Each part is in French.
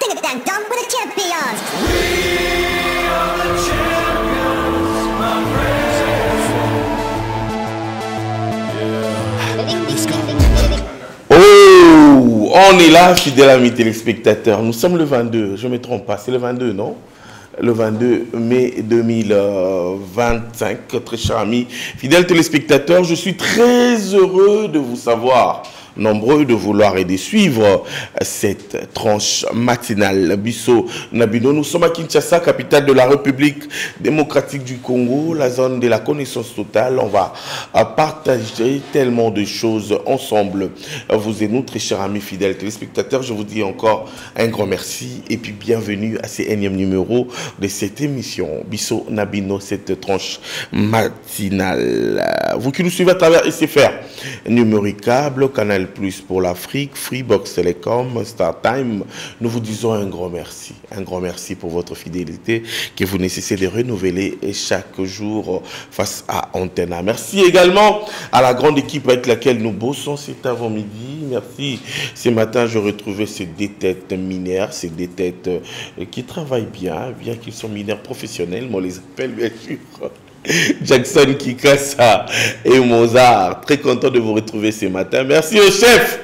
Sing it then, Dom, with the champions. We are the champions, my friends. Oh, on est là, fidèles amis téléspectateurs. Nous sommes le 22, je ne me trompe pas, c'est le 22, non? Le 22 mai 2025, très chers amis, fidèles téléspectateurs, je suis très heureux de vous savoir nombreux de vouloir et de suivre cette tranche matinale. Bisso Nabino, nous sommes à Kinshasa, capitale de la République démocratique du Congo, la zone de la connaissance totale. On va partager tellement de choses ensemble. Vous et nous, très chers amis fidèles téléspectateurs, je vous dis encore un grand merci et puis bienvenue à ce énième numéro de cette émission. Bisso Nabino, cette tranche matinale. Vous qui nous suivez à travers SFR numéricable, Canal Plus pour l'Afrique, Freebox Telecom, StarTime, nous vous disons un grand merci pour votre fidélité que vous nécessitez de renouveler chaque jour face à Antenna. Merci également à la grande équipe avec laquelle nous bossons cet avant-midi. Merci. Ce matin, je retrouvais ces deux têtes mineurs, ces deux têtes qui travaillent bien qu'ils sont mineurs professionnels, moi on les appelle bien sûr Jackson Kikassa et Mozart. Très content de vous retrouver ce matin. Merci au chef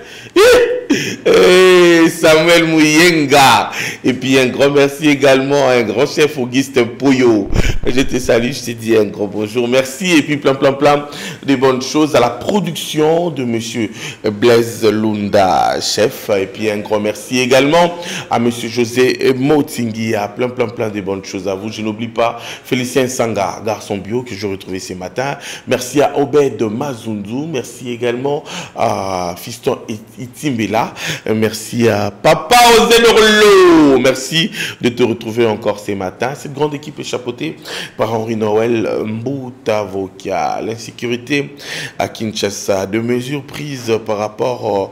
Samuel Mouyenga. Et puis un grand merci également à un grand chef Auguste Pouyo. Je te salue, je te dis un grand bonjour. Merci et puis plein de bonnes choses à la production de monsieur Blaise Lunda, chef. Et puis un grand merci également à monsieur José Motingia. Plein de bonnes choses à vous. Je n'oublie pas Félicien Sanga, garçon bio que je retrouvais ce matin. Merci à Obed Mazundu. Merci également à Fiston Itimbela. Merci à Papa Ozenorlo. Merci de te retrouver encore ce matin. Cette grande équipe est chapeautée par Henri Noël Mboutavokia. L'insécurité à Kinshasa, de mesures prises par rapport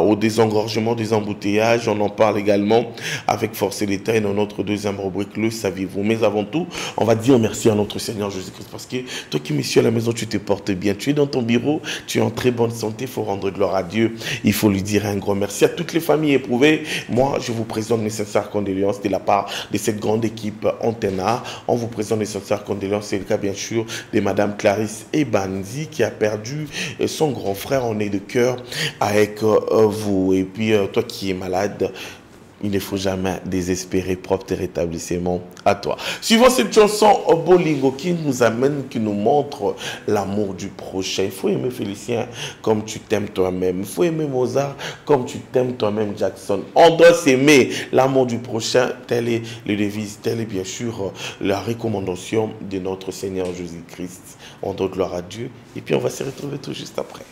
au désengorgement des embouteillages. On en parle également avec Force d'État et dans notre deuxième rubrique, le saviez-vous. Mais avant tout, on va dire merci à notre Seigneur Jésus-Christ parce que toi qui es ici à la maison, tu te portes bien. Tu es dans ton bureau, tu es en très bonne santé. Il faut rendre gloire à Dieu. Il faut lui dire un grand merci à toutes les familles éprouvées. Moi, je vous présente mes sincères condoléances de la part de cette grande équipe Antenna. On vous présente mes sincères condoléances. C'est le cas, bien sûr, de Madame Clarisse Ebandi qui a perdu son grand frère. On est de cœur avec vous. Et puis, toi qui es malade, il ne faut jamais désespérer. Propre rétablissement à toi. Suivant cette chanson Bolingo qui nous amène, qui nous montre l'amour du prochain. Il faut aimer Félicien comme tu t'aimes toi-même. Il faut aimer Mozart comme tu t'aimes toi-même, Jackson. On doit s'aimer. L'amour du prochain, telle est le devise, telle est bien sûr la recommandation de notre Seigneur Jésus-Christ. On doit gloire à Dieu. Et puis on va se retrouver tout juste après.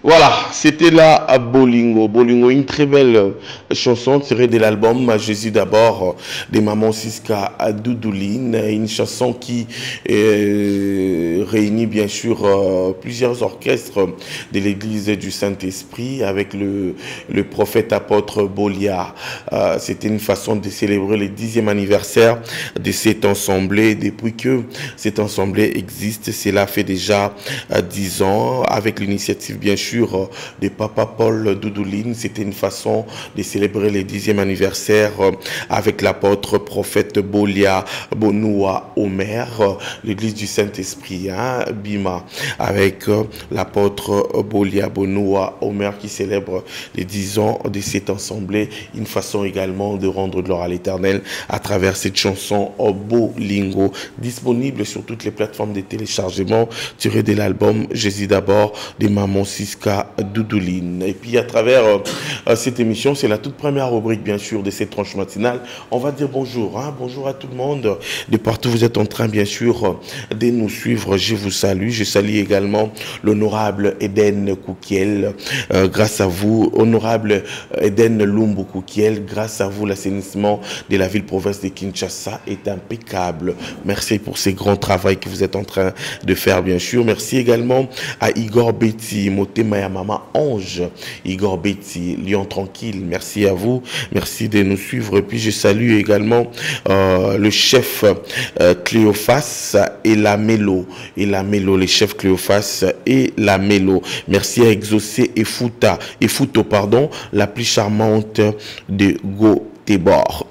Voilà, c'était là à Bolingo. Bolingo, une très belle chanson tirée de l'album Jésus d'abord de Maman Siska à Doudouline. Une chanson qui réunit bien sûr plusieurs orchestres de l'église du Saint-Esprit avec le prophète apôtre Bolia. C'était une façon de célébrer le 10e anniversaire de cette assemblée. Depuis que cette assemblée existe, cela fait déjà 10 ans avec l'initiative bien sûr de Papa Paul Doudouline. C'était une façon de célébrer le 10e anniversaire avec l'apôtre prophète Bolia Bonoua Omer, l'église du Saint-Esprit, hein, Bima, avec l'apôtre Bolia Bonoua Omer qui célèbre les 10 ans de cette assemblée. Une façon également de rendre gloire à l'Éternel à travers cette chanson Bolingo, disponible sur toutes les plateformes de téléchargement, tirée de l'album Jésus d'abord de Maman Siska Doudouline. Et puis à travers cette émission, c'est la toute première rubrique bien sûr de cette tranche matinale. On va dire bonjour, hein, bonjour à tout le monde de partout vous êtes en train bien sûr de nous suivre. Je vous salue, je salue également l'honorable Eden Koukiel. Grâce à vous, honorable Eden Lumbu Koukiel, grâce à vous l'assainissement de la ville-province de Kinshasa est impeccable. Merci pour ce grand travail que vous êtes en train de faire bien sûr. Merci également à Igor Betty, Motema ya Maman Ange, Igor Betty, Lyon Tranquille, merci à vous, merci de nous suivre. Et puis je salue également le chef Cléophas et la Mélo, les chefs Cléophas et la Mélo. Merci à Exaucé et Fouto, pardon, la plus charmante de Göteborg.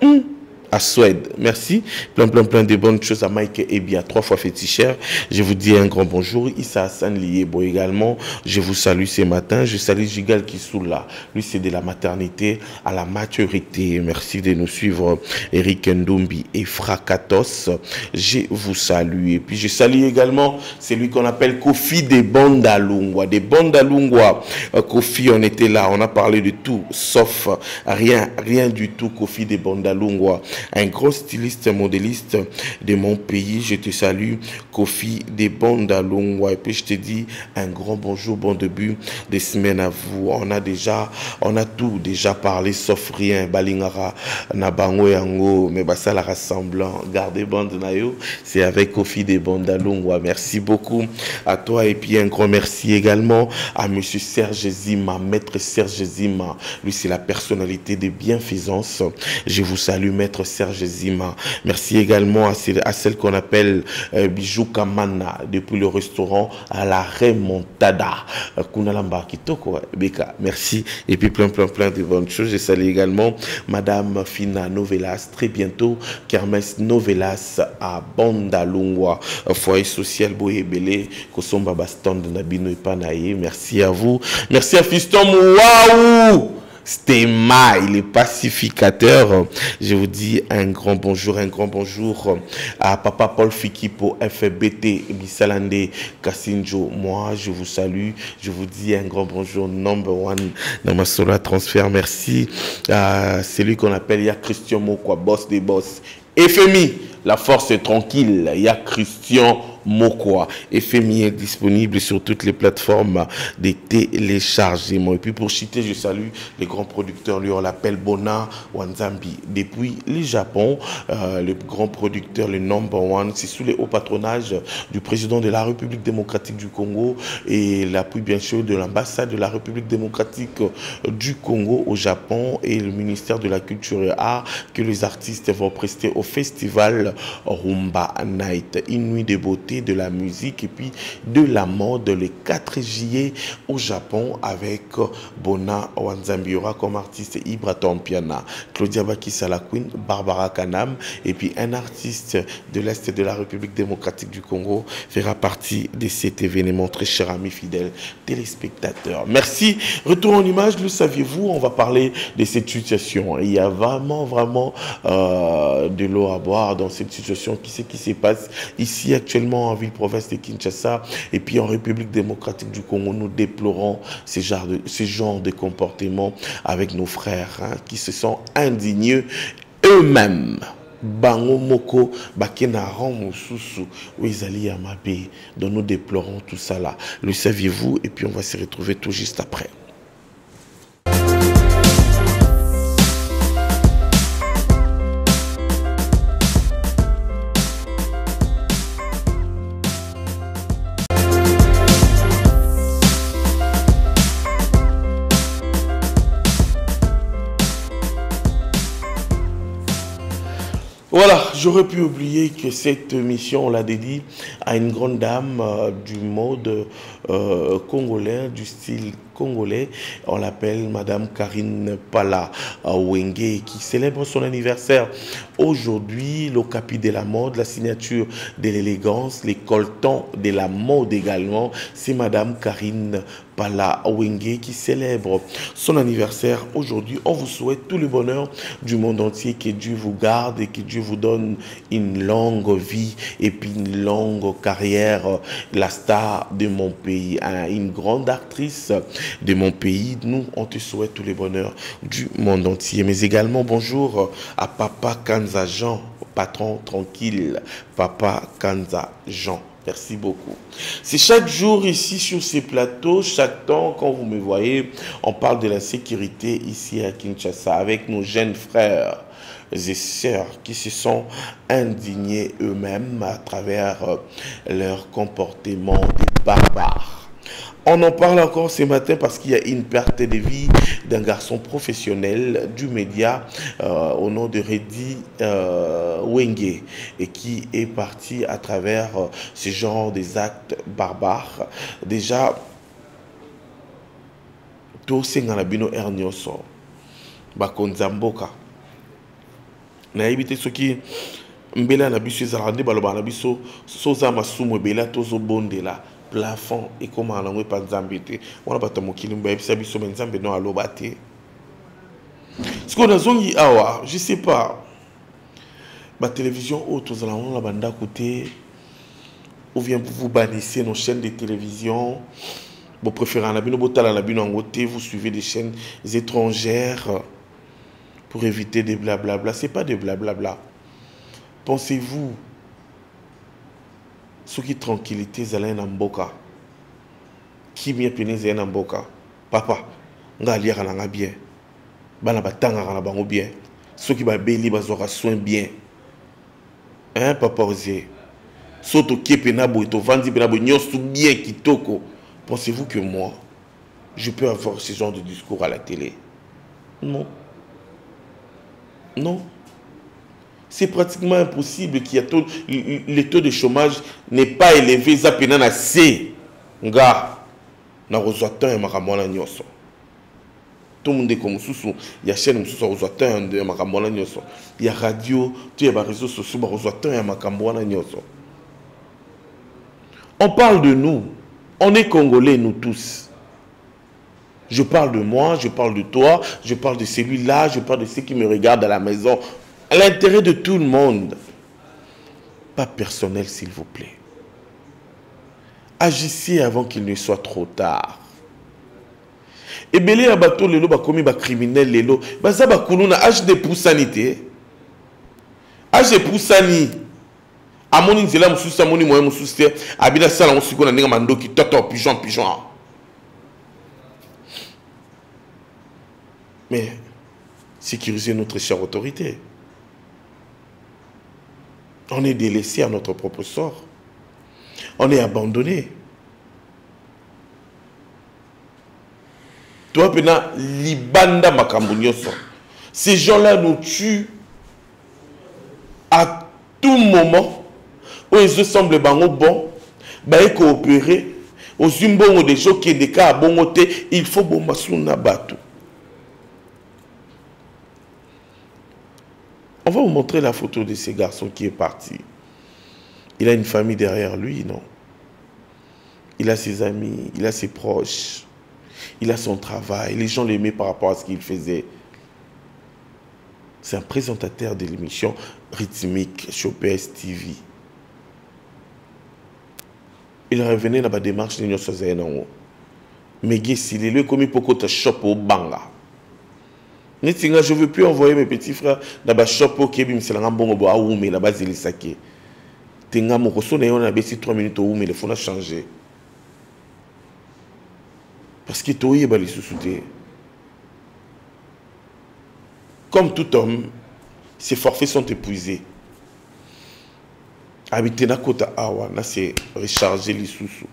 À Suède. Merci. Plein de bonnes choses à Mike Ebia, 3 fois féticheur. Je vous dis un grand bonjour. Issa Hassan Liebo également. Je vous salue ce matin. Je salue Gigal Kissoula. Lui, c'est de la maternité à la maturité. Merci de nous suivre. Eric Ndombi et Frakatos. Je vous salue. Et puis, je salue également celui qu'on appelle Kofi des Bandalungwa. Des Bandalungwa. Kofi, on était là. On a parlé de tout, sauf rien du tout. Kofi des Bandalungwa. Un gros styliste modéliste de mon pays, je te salue, Kofi des Bandalungwa. Et puis je te dis un grand bonjour, bon début de semaine à vous. On a tout déjà parlé, sauf rien. Balingara, Nabango Yango, mais ça la rassemblant. Gardez bande nayo, c'est avec Kofi des Bandalungwa. Merci beaucoup à toi. Et puis un grand merci également à monsieur Serge Zima, maître Serge Zima. Lui, c'est la personnalité de bienfaisance. Je vous salue, maître Serge Zima. Merci également à celle qu'on appelle Bijou Kamana, depuis le restaurant à la Remontada. Kunalamba Kitoko, Beka, merci. Et puis plein de bonnes choses. Je salue également Madame Fina Novelas, très bientôt, Kermès Novelas à Bandalungwa, foyer social Boyebele, Kosomba Baston de Nabino et Panaye. Merci à vous. Merci à Fiston Waouh! Stema, il est pacificateur. Je vous dis un grand bonjour à Papa Paul Fikipo, FBT, Bisalande, Kassinjo. Moi, je vous salue. Je vous dis un grand bonjour, number one dans ma sola transfert. Merci à celui qu'on appelle Ya Christian Mokwa, boss des boss. FMI, la force est tranquille. Ya Christian Mokwa. FMI est disponible sur toutes les plateformes de téléchargement. Et puis pour citer, je salue les grands producteurs, lui on l'appelle Bona Wanzambi. Depuis le Japon, le grand producteur, le number one, c'est sous les hauts patronages du président de la République démocratique du Congo et l'appui bien sûr de l'ambassade de la République démocratique du Congo au Japon et le ministère de la Culture et Arts que les artistes vont prester au festival Rumba Night. Une nuit de beauté, de la musique et puis de la mode le 4 juillet au Japon avec Bona Wanzambi comme artiste Ibra Tompiana, Claudia Bakissa la Queen, Barbara Kanam et puis un artiste de l'Est de la République démocratique du Congo fera partie de cet événement. Très cher amis fidèles téléspectateurs, merci. Retour en image, le saviez-vous, on va parler de cette situation. Il y a vraiment de l'eau à boire dans cette situation. Qui c'est qui se passe ici actuellement en ville-province de Kinshasa et puis en République démocratique du Congo? Nous déplorons ce genre de comportement avec nos frères qui se sont indignés eux-mêmes bango moko bakena rang mosusu ou ezali ya mabe. Donc nous déplorons tout ça là. Le saviez-vous? Et puis on va se retrouver tout juste après. Voilà, j'aurais pu oublier que cette mission, on l'a dédiée à une grande dame du mode congolais, du style congolais. On l'appelle Madame Karine Pala Wenge, qui célèbre son anniversaire aujourd'hui. L'ocapi de la mode, la signature de l'élégance, les coltons de la mode également. C'est Madame Karine Pala Wenge qui célèbre son anniversaire aujourd'hui. On vous souhaite tout le bonheur du monde entier. Que Dieu vous garde et que Dieu vous donne une longue vie et puis une longue carrière. La star de mon pays, une grande actrice de mon pays. Nous, on te souhaite tout le bonheur du monde entier. Mais également, bonjour à Papa Kanza Jean, patron tranquille, Papa Kanza Jean. Merci beaucoup. C'est chaque jour ici sur ces plateaux, chaque temps, quand vous me voyez, on parle de la sécurité ici à Kinshasa avec nos jeunes frères et sœurs qui se sont indignés eux-mêmes à travers leur comportement de barbares. On en parle encore ce matin parce qu'il y a une perte de vie d'un garçon professionnel du média au nom de Reddy Wenge et qui est parti à travers ce genre des actes barbares. Déjà, tout ce ngalabino ernioso bakonzamboka na éviter ce qui mbela na biso ezalande baloba na biso soza masumu bela tozo bondela plafond et comment on a pas d'ambité on a pas de mokili mba ebisa biso menzambe no aloba te ce qu'on a zongi awa je sais pas ba télévision auto za la banda côté ou bien vous bannissez nos chaînes de télévision vous préférez la bino botala la bino ngoté vous suivez des chaînes étrangères pour éviter des blablabla. C'est pas des blablabla. Pensez-vous ce qui tranquillité zala na mboka qui bien péné zala na mboka papa nga liaka na nga bien bana batanga na bango bien ceux qui ba beli bazora soin bien hein papa osé soto kepe na bo to vandi na bo nyosu bien kitoko. Pensez-vous que moi je peux avoir ce genre de discours à la télé? Non. Non. C'est pratiquement impossible qu'il y a le taux de chômage n'est pas élevé. Zapena na C. Nga. Na rozoatan ya makamona nyoso. Tout le monde est comme sous. Il y a chaîne sous rozoatan ya makamona nyoso. Il y a radio, tu as réseaux sociaux rozoatan ya makamona nyoso. On parle de nous. On est Congolais, nous tous. Je parle de moi, je parle de toi, je parle de celui-là, je parle de ceux qui me regardent à la maison. À l'intérêt de tout le monde. Pas personnel, s'il vous plaît. Agissez avant qu'il ne soit trop tard. Et belé à bateau lelo ba komi ba criminel lelo, ba za ba kuluna âge de poussanité. Âge de poussani. Amoni nzela mususa moni moye mususa abina sala musiko na ndinga mandoki toto pigeon. Mais sécuriser notre chère autorité. On est délaissé à notre propre sort. On est abandonné. Toi, pena libanda makambunyoso. Ces gens-là nous tuent à tout moment. Où ils semblent bon, ils coopérer. Aux zimbongo des gens qui des cas à bon il faut bombasouna batou. On va vous montrer la photo de ce garçon qui est parti. Il a une famille derrière lui, non? Il a ses amis, il a ses proches, il a son travail. Les gens l'aimaient par rapport à ce qu'il faisait. C'est un présentateur de l'émission rythmique sur PS TV. Il revenait dans la démarche de Nyosozénango. Mais il est commis pour que tu chopes au banga. Je ne veux plus envoyer mes petits frères dans la shop au Kébim, c'est la bongo à Oumé, la base de l'Issaké. Tenga mon rosso, on a baissé 3 minutes au Oumé, il faut la changer. Parce que toi, il y a les sous-soutés. Comme tout homme, ses forfaits sont épuisés. Habiter na kota awa, c'est recharger les sous-sous.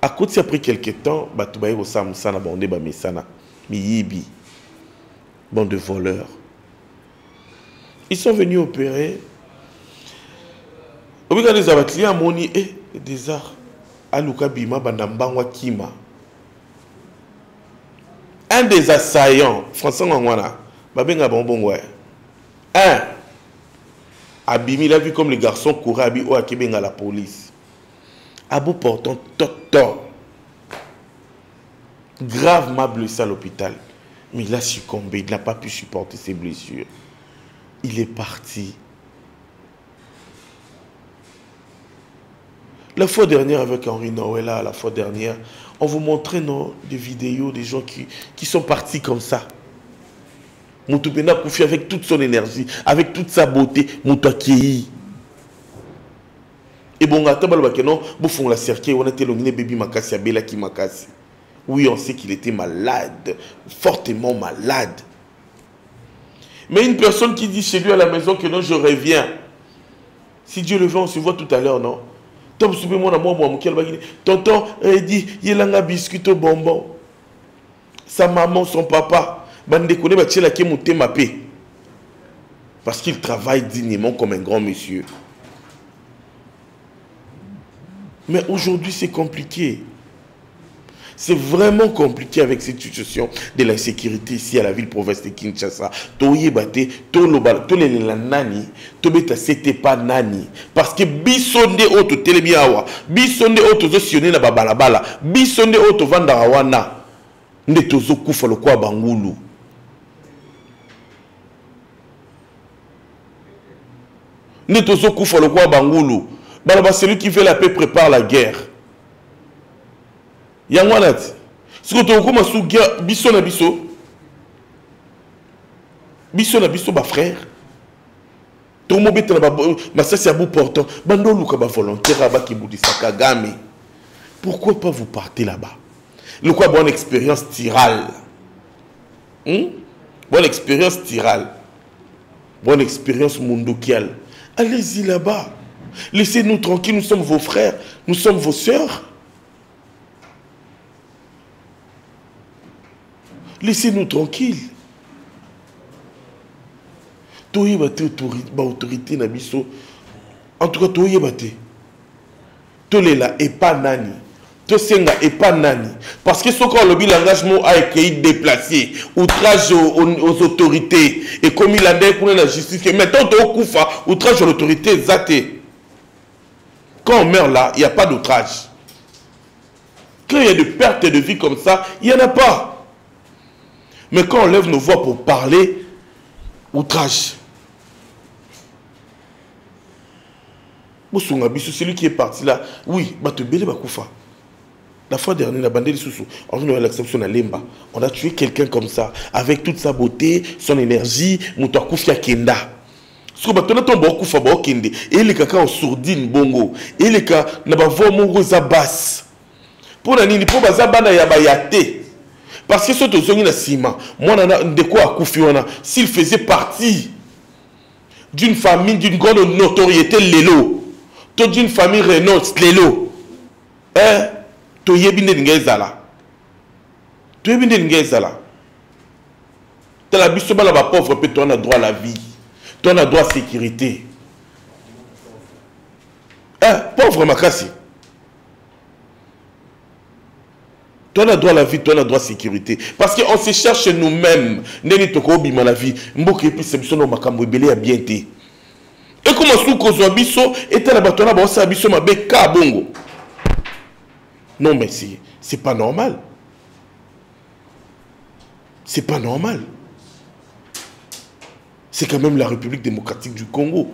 À côté, après quelques temps, tu vas au Samsana, on est Mesana, Miyibi, bande de voleurs. Ils sont venus opérer. Au bout de les abattus, à Moni et des arts. Aluka Bima, Bandambangwa Kima. Un des assaillants, François Ngwana, Babenga Bonbon, un, Abimi l'a vu comme les garçons couraient à Bio à Kébenga la police. Abou portant toto. Gravement blessé à l'hôpital. Mais il a succombé, il n'a pas pu supporter ses blessures. Il est parti. La fois dernière avec Henri Noëlla, la fois dernière, on vous montrait des vidéos des gens qui sont partis comme ça. Moutoupena Koufi avec toute son énergie, avec toute sa beauté, Moutouakéi. Et bon, à non, bouffon la cerquée, on était l'ongné baby makasi, abela qui makasi. Oui, on sait qu'il était malade, fortement malade. Mais une personne qui dit chez lui à la maison que non, je reviens. Si Dieu le veut, on se voit tout à l'heure, non? Tonton, il dit, il y a un biscuit au bonbon. Sa maman, son papa, parce qu'il travaille dignement comme un grand monsieur. Mais aujourd'hui, c'est compliqué. C'est vraiment compliqué avec cette situation de la sécurité ici à la ville-province de Kinshasa. Parce que bisonde auto telemiawa, bisonde auto zosionné na babalabala, bisonde auto vandarawana, ndetozo kufa le kwa bangulu. Ndetozo kufa le kwa bangulu. Balaba celui qui fait la paix prépare la guerre. Yangwanati. Si tu as commencé à guerre, biso na biso. Biso na biso, ma frère. Ton mot bête na ma ça c'est à bout portant. Bando luka ba volontaire aba ki boudisa Kagame. Pourquoi pas vous partez là-bas? Le quoi bonne expérience tirale. Bonne expérience tirale. Bonne expérience mondokiale. Allez-y là-bas. Laissez-nous tranquilles, nous sommes vos frères, nous sommes vos sœurs. Laissez-nous tranquilles. Toye bate autorité na biso. En tout cas, toye bate. Tolela et pas nani. Tosenga et pas nani. Parce que ce qu'on le l'engagement a été déplacé, outrage aux autorités et comme il a dit pour la justice. Maintenant, outrage aux autorités, zate. Quand on meurt là, il n'y a pas d'outrage. Quand il y a de pertes de vie comme ça, il n'y en a pas. Mais quand on lève nos voix pour parler, outrage. Celui qui est parti là, oui, la fois dernière, la bande de Soussou, on a l'exception à Lemba. On a tué quelqu'un comme ça, avec toute sa beauté, son énergie, Moutakoufia Kenda. Parce que maintenant, on a beaucoup de Kende. Et les caca en sourdine, bongo. Et les caca, n'a pas vu mon rosa basse. Pour la nini, pour bazabana yabayate. Parce que ce que tu as ciment, moi, de quoi à Koufiona, s'il faisait partie d'une famille, d'une grande notoriété, Lélo, d'une famille Renault, Lélo, hein, tu es bien d'Ingezala. Tu es bien d'Ingezala. Tu as la bise, la pauvre, puis tu as droit à la vie. Tu as droit à la sécurité. Hein, pauvre Makassi. Tu as droit à la vie, tu as droit à la sécurité. Parce qu'on se cherche nous-mêmes. Neni toko bima la vie. Mboke epi sebso no makambo ebele a bien été. Et comment sous cause biso et la batona ba sa biso mabe ka bongo. Non mais c'est pas normal. C'est pas normal. C'est quand même la République démocratique du Congo.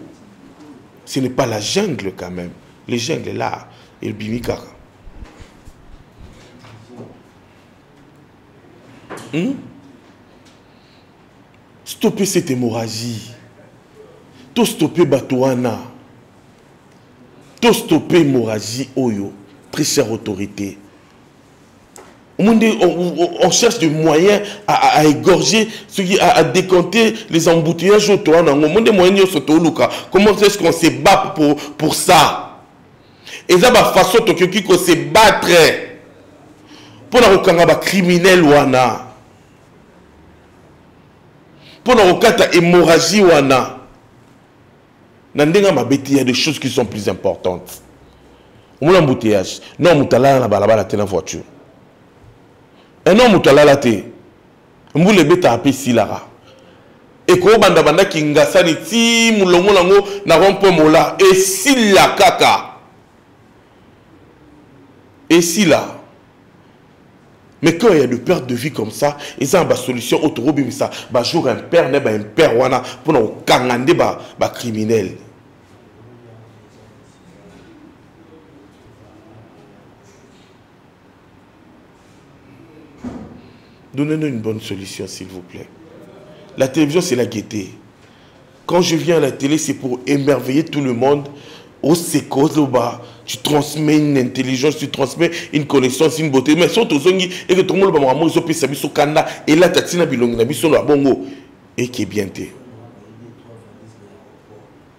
Ce n'est pas la jungle quand même. Les jungles là, et le bimikara. Stopper cette hémorragie. Tout stopper Batouana. Tout stopper l'hémorragie. Oyo. Très chère autorité. On cherche des moyens à égorger, à décanter les embouteillages au toit. Comment est-ce qu'on se bat pour ça? Et ça, la façon dont on se battre pour les criminels. Pour les hémorragie. Il y a des choses qui sont plus importantes. On a un embouteillage. Non, on a une voiture. Un homme qui a la tête, on le bête à si lara. Et quand banda banda kinga sani ti mulongo lango na rompo mola et si la kaka. Et si là. Mais quand il y a des pertes de vie comme ça, et ça une solution autorobi ça, bah jour un père ne un père wana pour nous kangande ba criminel. Donnez-nous une bonne solution, s'il vous plaît. La télévision, c'est la gaieté. Quand je viens à la télé, c'est pour émerveiller tout le monde. Au séco, tu transmets une intelligence, tu transmets une connaissance, une beauté. Mais surtout, et que tout le monde va me dire, et là, tu as dit, et qui est bien té.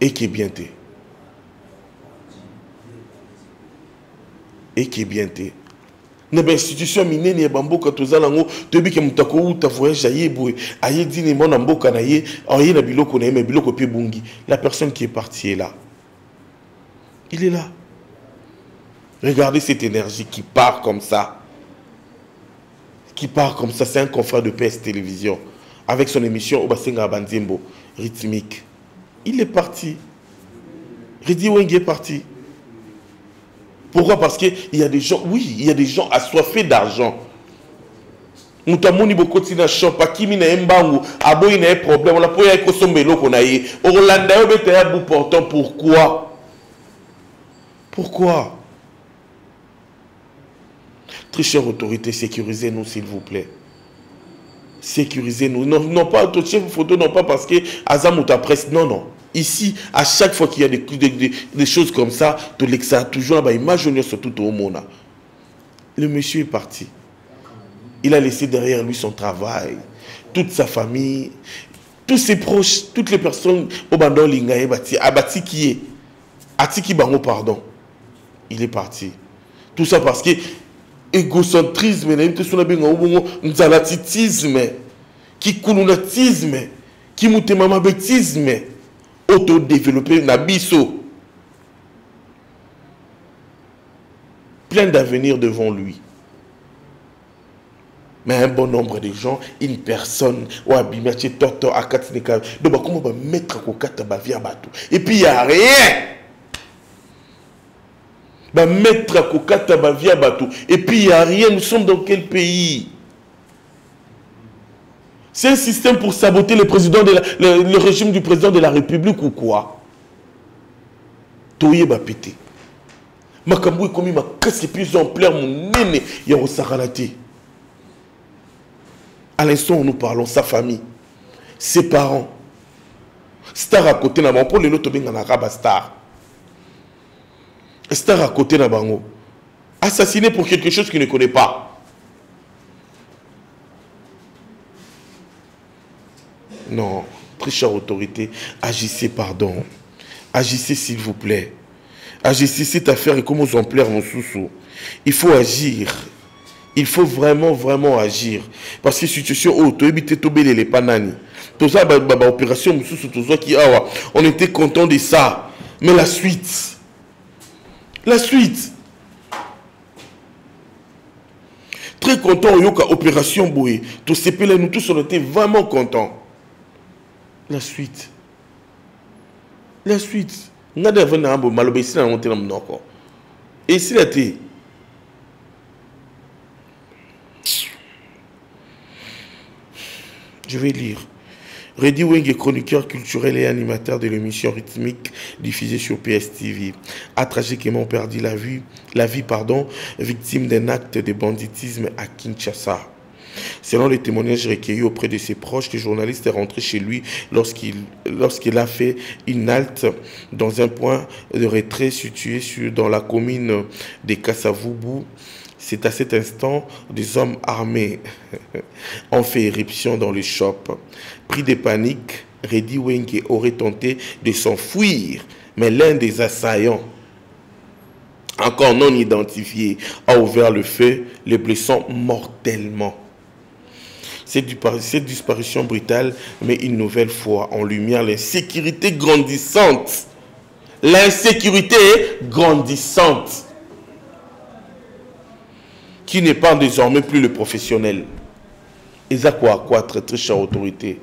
Et qui est bien té. Et qui est bien té. Na ba institution minene ya bamboka tozala ngo tobi ke mutako uta voyage ayebwe ayedi ni mona mboka na ye aye na biloko na ye mais biloko pe bungi. La personne qui est partie est là. Il est là. Regardez cette énergie qui part comme ça. Qui part comme ça, c'est un confrère de PS Télévision avec son émission Obasenga Banzimbo rythmique. Il est parti. Redi Weng est parti. Pourquoi? Parce qu'il y a des gens, oui, il y a des gens assoiffés d'argent. Moutamoni beaucoup de gens, pas qui mine mbangu, abo il y a un problème, on a pas eu un sombelo qu'on a eu. Orlando bete à bout portant, pourquoi? Pourquoi? Très chère autorité, sécurisez-nous s'il vous plaît. Sécurisez-nous. Non, non pas tout chef photo, non pas parce que Azam ou ta presse, non, non. Ici, à chaque fois qu'il y a des choses comme ça, ça a toujours la image surtout au monde. Le monsieur est parti. Il a laissé derrière lui son travail, toute sa famille, tous ses proches, toutes les personnes au bandon lingaye bati, abati qui est, atiki bango pardon. Il est parti. Tout ça parce que égocentrisme, nzalatitisme, qui kulunatisme, qui moutemamabetisme, auto-développé nabiso. Plein d'avenir devant lui. Mais un bon nombre de gens, une personne, donc comment on va mettre et puis il n'y a rien. Mettre et puis il n'y a rien. Nous sommes dans quel pays? C'est un système pour saboter le régime du président de la République ou quoi? Toye va péter. Makambo est comme il m'a cassé plus ampleur mon nene. Il y a Osaralate. À l'instant où nous parlons, sa famille, ses parents, star à côté n'a pas le lot de arabe star. Star à côté n'a pas assassiné pour quelque chose qu'il ne connaît pas. Non, très chère autorité, agissez, pardon. Agissez, s'il vous plaît. Agissez cette affaire et comment vous en plaire mon sous-sous. Il faut agir. Il faut vraiment, vraiment agir. Parce que situation, oh, tu habites Tobélé, les panani. Tout ça, opération, on était content de ça. Mais la suite. La suite. Très content, yoka opération Boué. Tous ces pélés, nous tous, on était vraiment contents. La suite. La suite. Et si la thé. Je vais lire. Redi Weng est chroniqueur culturel et animateur de l'émission rythmique diffusée sur PSTV. A tragiquement perdu la vie, victime d'un acte de banditisme à Kinshasa. Selon les témoignages recueillis auprès de ses proches, le journaliste est rentré chez lui lorsqu'il a fait une halte dans un point de retrait situé dans la commune de Kassavubu. C'est à cet instant des hommes armés ont fait éruption dans le shop. Pris de panique, Reddy Wenge aurait tenté de s'enfuir, mais l'un des assaillants, encore non identifié, a ouvert le feu, les blessant mortellement. Cette disparition brutale met une nouvelle fois en lumière l'insécurité grandissante. L'insécurité grandissante qui n'est pas désormais plus le professionnel. Et ça quoi, très très chère autorité.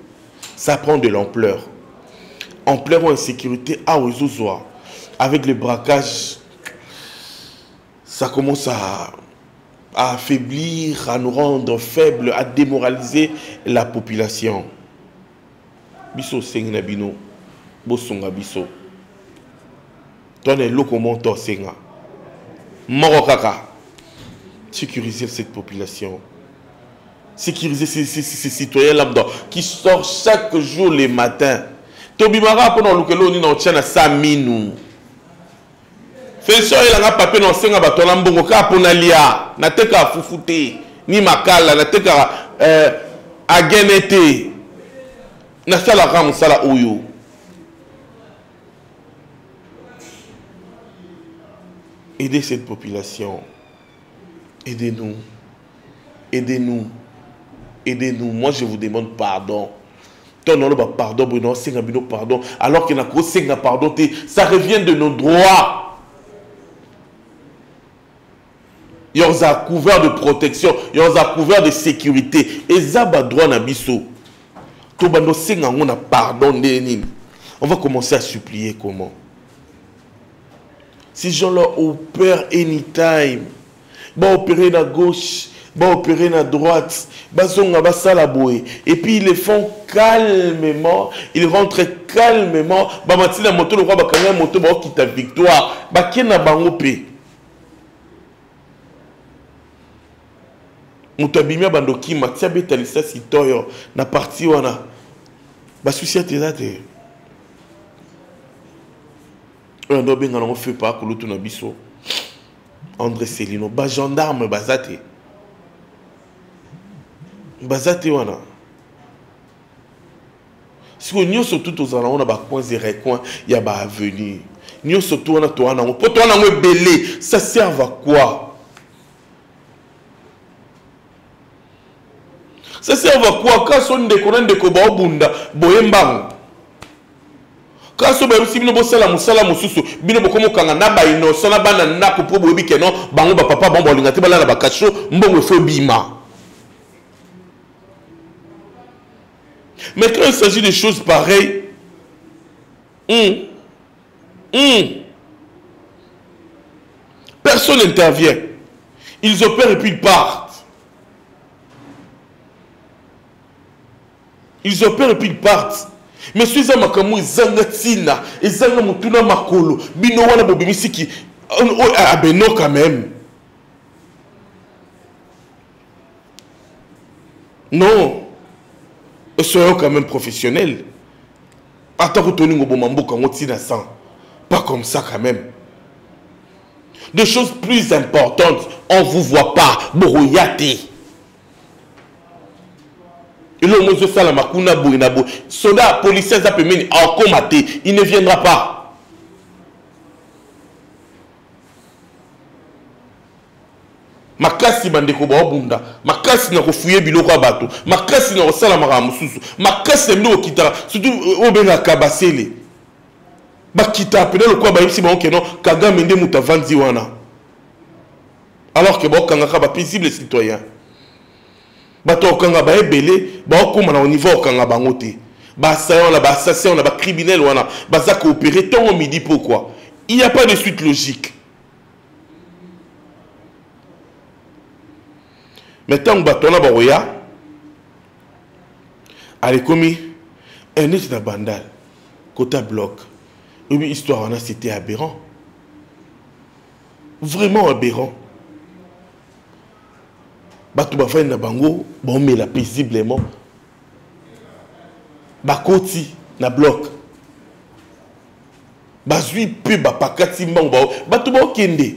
Ça prend de l'ampleur. Ampleur ou insécurité à Ouzozoa. Avec le braquage, ça commence à affaiblir, à nous rendre faibles, à démoraliser la population. Biso senga bino, bosonga biso. Tonne lokomonto senga. Morokaka. Sécuriser cette population. Sécuriser ces citoyens lambda qui sortent chaque jour les matins. Tobimara pendant l'okelo ni na tchana saminu. Fais il a papier dans senga batola mbongo ka pona lia na teka fufute ni makala na teka agenete na sala kam sala uyu. Aidez cette population. Aidez-nous. Aidez-nous. Aidez-nous. Moi, je vous demande pardon. Pardon, Bruno, pardon. Alors qu'il n'y a pas pardon, ça revient de nos droits. Il y a couvert de protection. Il y a couvert de sécurité. Et ça, il droit à biso. Pardon. On va commencer à supplier comment. Ces gens-là opèrent anytime. Bah opérer à gauche, bah opérer à droite, bah zonga bah salaboé. Et puis ils le font calmement, ils rentrent calmement. Bah matina moto le roi bah quand moto bah quitte la victoire. Bah kena bangopé. Mutabimia bandoki matia betalisa sitoyo na parti wana. Bah souci à tes dates. On doit bien en faire pas que l'autre n'a biso. André Célino, ba gendarme bazate. Bazate wana. Si on y surtout aux alentours, on a ba coins et recoins, il y a ba avenue. Nous surtout on a toi on pour toi on a belé, ça sert à quoi? Ça sert à quoi quand on déconne de koba obunda boyembang. Quand on a aussi bien bossé la musala mususu, bien beaucoup kanga na ba innocent na bana na ko po bobi keno bango ba papa bon bolingati bala na bakacho mbongo fo bima. Mais quand il s'agit de choses pareilles, personne n'intervient. Ils opèrent et puis ils partent. Ils opèrent et puis ils partent. Mais si ça makamu zanga tina et zanga mutuna makolo bino wana bobimisiki abeno quand même. Non. Soyons quand même professionnels. Attends que Tony Ngobomambo quand on tire ça. Pas comme ça quand même. Des choses plus importantes, on ne vous voit pas. Boroyate. Et là, on se la makuna boinabo. Soda, policier, zapemeni, en commaté, il ne viendra pas. Makasi bandeko ba obunda, makasi na kofuye biloko ya bato, makasi na kosala makambo mususu, makasi ndo okita, surtout obenga kabasele. Bakita pena lokwa ba yipsi ba okeno Kagame nde mutavanzi wana. Alors que ba okanga ba paisible citoyen. Bato okanga ba ebele, ba okoma na au niveau okanga bango te. Ba sayon la ba assassin na ba criminel wana, ba za coopérer tant au midi pourquoi? Il n'y a pas de suite logique. Maintenant, on a allez commis un nez de bandal, côté bloc. Et puis, histoire, c'était aberrant. Vraiment aberrant. Bato bafai na bango, bon mais la paisiblement. Bakoti na bloc. Bazui pe bapakati mbango bato ba okende.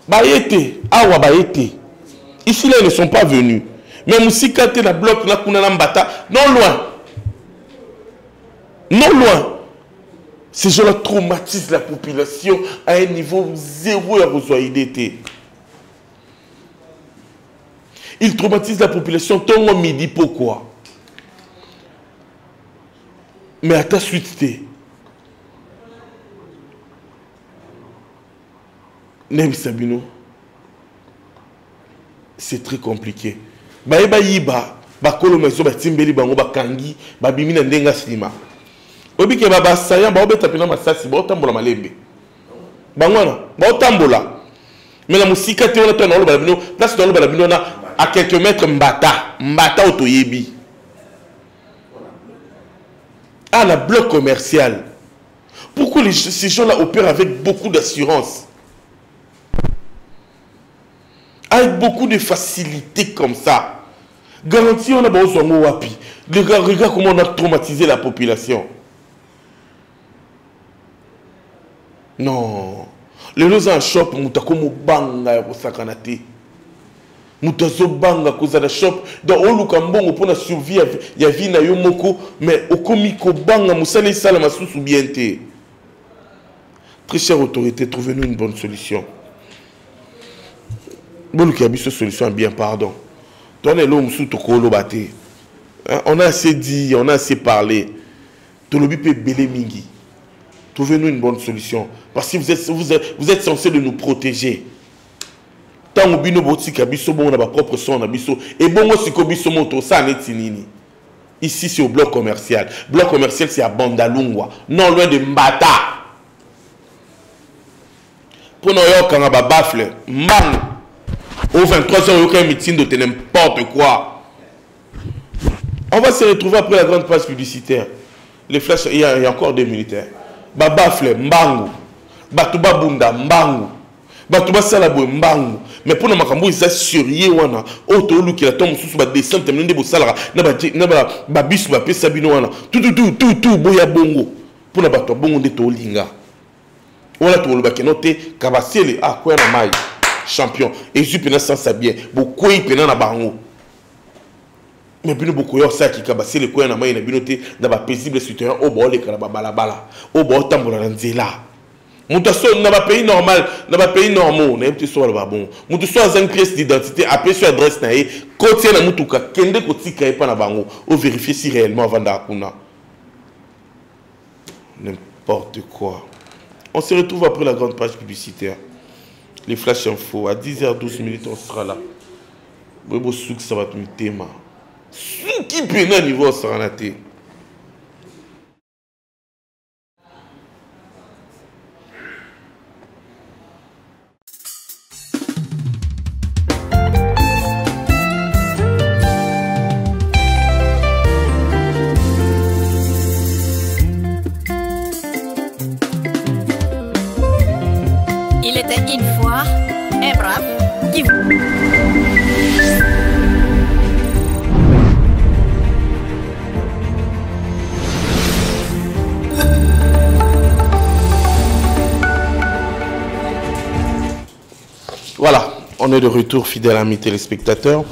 Baete, awa baete. Ici là ils ne sont pas venus. Mais musika te na bloc na kuna na mbata, non loin. Non loin. Ces gens-là traumatisent la population à un niveau zéro à resoidité. Ils traumatisent la population tant au midi. Pourquoi? Mais à ta suite, c'est très compliqué. Baeba yiba, bakolo meso batimbeli bango bakangi, babimi na ndenga slima. Obi ke baba sayan ba obeta pina masasi ba otambola malembe. Bangwana, ba otambola. Mais la musika te ona to na oloba bino, place to oloba bino na à quelques mètres mbata otoyebi. Ah, la bloc commercial. Pourquoi ces gens-là opèrent avec beaucoup d'assurance? Avec beaucoup de facilité comme ça. Garantie, on a besoin de wapi. Regarde comment on a traumatisé la population. Non. Les gens en shop, mutakomo banga ya sakanate. Mutazo banga koza da shop. Donc on luka mbongo pour na survie ya vie na yo moko, mais okomi ko banga musala isala masusu bien te. Très chère autorité, trouvez-nous une bonne solution. Bon, qui a mis cette solution bien, pardon. On a assez dit, on a assez parlé. Trouvez-nous une bonne solution. Parce que vous êtes censé de nous protéger. Tant que on a notre propre son, et bon, ici, c'est au bloc commercial. Bloc commercial, c'est à Bandalungwa, non loin de Mbata. Pour nous, quand on a bafle, man, au 23h, il y a aucun meeting de n'importe quoi. On va se retrouver après la grande page publicitaire. Les flashs, il y a encore des militaires. Babafle, mbangu. Batuba bunda, mbangu. Batuba salabo, mbangu. Mais pour nous, ils sont sérieux. Auto lu qui la tombe sous ba descente, mais nous salara. Na bisu ba pesa bino wana. Tout boya bongo. Pour na bato bongo de to linga. Voilà tout le bac noté Kabasele ah quoi na mai champion et je pena sans sabien beaucoup il pena na bango mais bino beaucoup yo ça qui Kabasele quoi na mai na binoté na ba paisible citoyen au bol kala ba balabala au bol tambola na nzela mutaso na ba pays normal na ba pays normaux na petit so ba bon mutaso a une pièce d'identité après sur adresse na e côté na mutuka kende kotika e pa na bango au vérifier si réellement vanda kuna n'importe quoi. On se retrouve après la grande page publicitaire. Les flash info. À 10h12, on sera là. Bon, souk, ça va être un thème. Souk qui peut à niveau sera là. Il était une fois un brave qui... Voilà, on est de retour, fidèles amis téléspectateurs.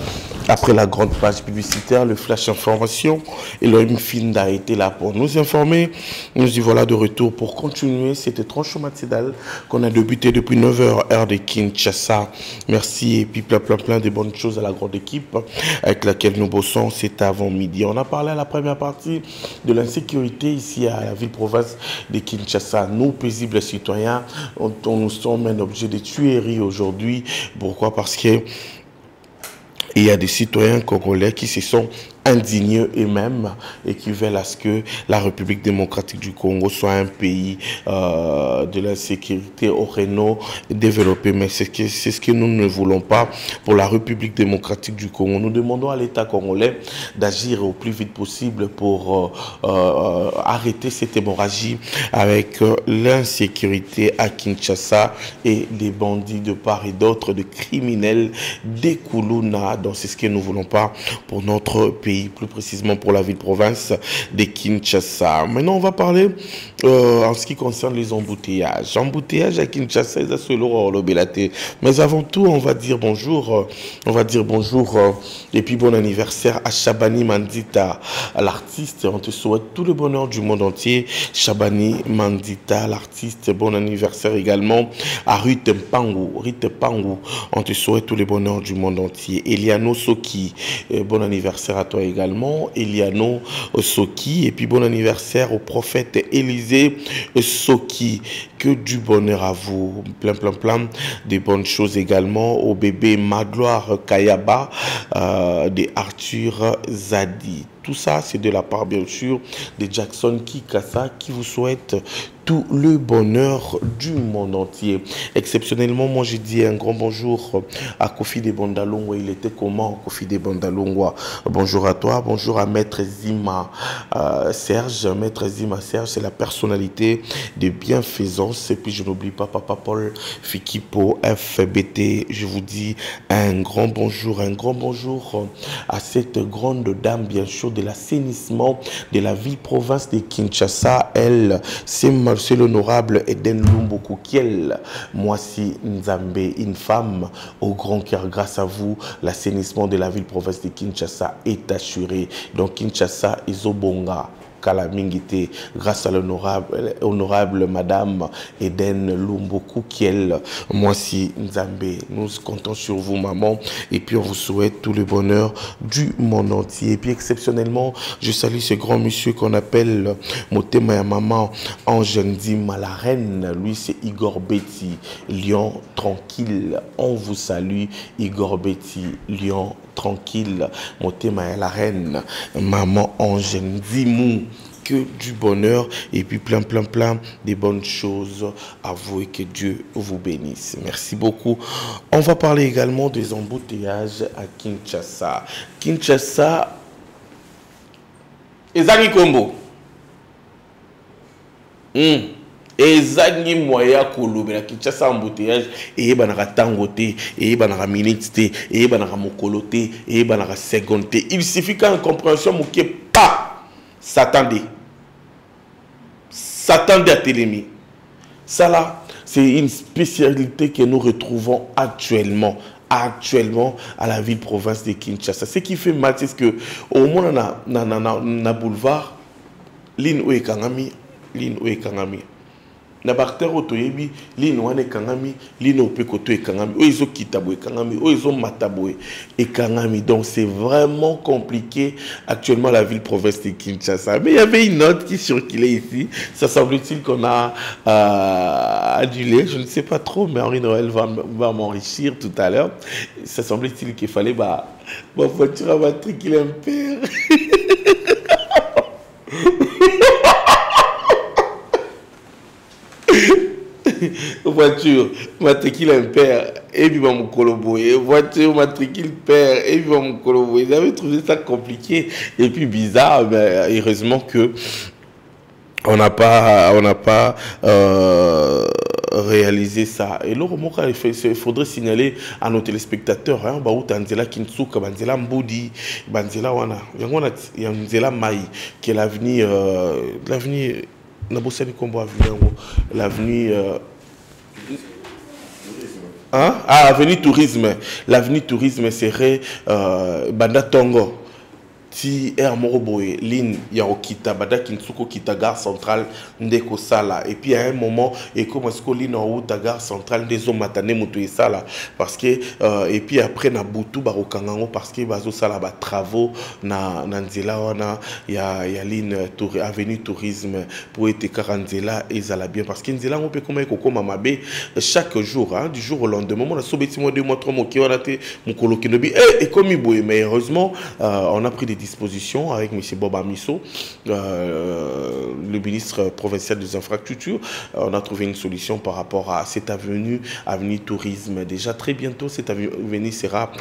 Après la grande page publicitaire, le flash information, et le film a été là pour nous informer. Nous y voilà de retour pour continuer cet étrange matinal qu'on a débuté depuis 9h heure de Kinshasa. Merci et puis plein de bonnes choses à la grande équipe avec laquelle nous bossons. C'est avant midi. On a parlé à la première partie de l'insécurité ici à la ville-province de Kinshasa. Nous, paisibles citoyens, nous sommes un objet de tuerie aujourd'hui. Pourquoi? Parce que il y a des citoyens congolais qui se sont indigneux et même et qui veulent à ce que la République démocratique du Congo soit un pays de la sécurité au Renault développé. Mais c'est ce que nous ne voulons pas pour la République démocratique du Congo. Nous demandons à l'État congolais d'agir au plus vite possible pour arrêter cette hémorragie avec l'insécurité à Kinshasa et des bandits de part et d'autre, de criminels, des Koulouna. Donc c'est ce que nous ne voulons pas pour notre pays, plus précisément pour la ville-province de Kinshasa. Maintenant, on va parler en ce qui concerne les embouteillages. Embouteillages à Kinshasa, mais avant tout, on va dire bonjour, et puis bon anniversaire à Shabani Mandita, l'artiste. On te souhaite tout le bonheur du monde entier. Shabani Mandita, l'artiste, bon anniversaire également à Ruth Pangu, on te souhaite tout le bonheur du monde entier. Eliano Soki, bon anniversaire à toi également, Eliano Soki, et puis bon anniversaire au prophète Élisée Soki, que du bonheur à vous, plein de bonnes choses également au bébé Magloire Kayaba de Arthur Zadi. Tout ça, c'est de la part, bien sûr, de Jackson Kikasa qui vous souhaite tout le bonheur du monde entier. Exceptionnellement, moi, je dis un grand bonjour à Kofi de Bandalongwa. Il était comment, Kofi de Bandalongwa? Bonjour à toi, bonjour à Maître Zima Serge. Maître Zima Serge, c'est la personnalité de bienfaisance. Et puis, je n'oublie pas Papa Paul Fikipo FBT. Je vous dis un grand bonjour à cette grande dame, bien sûr, de l'assainissement de la ville-province de Kinshasa. Elle, c'est l'honorable Eden Lumboku Kiel. Moi, si Nzambe, une femme au grand cœur, grâce à vous, l'assainissement de la ville-province de Kinshasa est assuré. Donc, Kinshasa, Izobonga. Kalamingite, grâce à l'honorable Madame Eden Lumboku Kiel. Moi, si Nzambe, nous comptons sur vous, maman, et puis on vous souhaite tout le bonheur du monde entier. Et puis exceptionnellement, je salue ce grand monsieur qu'on appelle Motema ya maman Angendi Malarène. Lui, c'est Igor Betty, Lion tranquille. On vous salue, Igor Betty, Lion tranquille. Motema ya la reine, maman Angendi Mou. Que du bonheur et puis plein de bonnes choses à vous et que Dieu vous bénisse. Merci beaucoup. On va parler également des embouteillages à Kinshasa. Kinshasa, Ezangi Kombo. Ezangi moya kolobe na Kinshasa embouteillage et banaka tangote et banaka minute et banaka mokolote et banaka seconde. Il suffit qu'en compréhension moké pas. S'attendez à Télémi. Ça là, c'est une spécialité que nous retrouvons actuellement à la ville-province de Kinshasa. Ce qui fait mal, c'est que au moins na boulevard, ligne ou ekangami. Na bactère otoyebi ligne wane kangami ligne opekoto ekangami oizo kitabo ekangami oizo matabo ekangami. Donc c'est vraiment compliqué actuellement la ville province de Kinshasa. Mais il y avait une note qui circulait ici. Ça semble-t-il qu'on a annulé, je ne sais pas trop, mais Henri Noël va m'enrichir tout à l'heure. Ça semble-t-il qu'il fallait ma voiture à matricule impair. Voiture matricule impair et puis mon coloboé, voiture matricule père et puis mon coloboé. Ils avaient trouvé ça compliqué et puis bizarre, mais heureusement que on n'a pas réalisé ça. Et là, il faudrait signaler à nos téléspectateurs, hein, Tanzela Kinsuka, Banzela Mboudi, Banzela Wana, Yanzela Mai, qui est l'avenue l'avenue avenue Tourisme. L'avenue Tourisme serait Banda Tongo. Si Air Moroboé, ligne Yaokita, Bada Kinsuko Kita, gare centrale Ndeko Sala. Et puis à un moment, et comme est-ce que ligne en haut, gare centrale des hommes matane Moutou Sala. Parce que, et puis après, na Boutou Barokangango, parce que Bazo Sala, ba travaux, na Nzela, il y a ligne avenue Tourisme pour être Karanzela et Zala bien. Parce que Nzela, on peut comme Koko Mamabé, chaque jour, hein, du jour au lendemain, on a sauvé 2 mois, 3 mois, qui ont été mon colloque, et comme il bouille, mais heureusement, on a pris des dispositions avec M. Boba Misso, le ministre provincial des infrastructures. On a trouvé une solution par rapport à cette avenue tourisme. Déjà très bientôt, cette avenue sera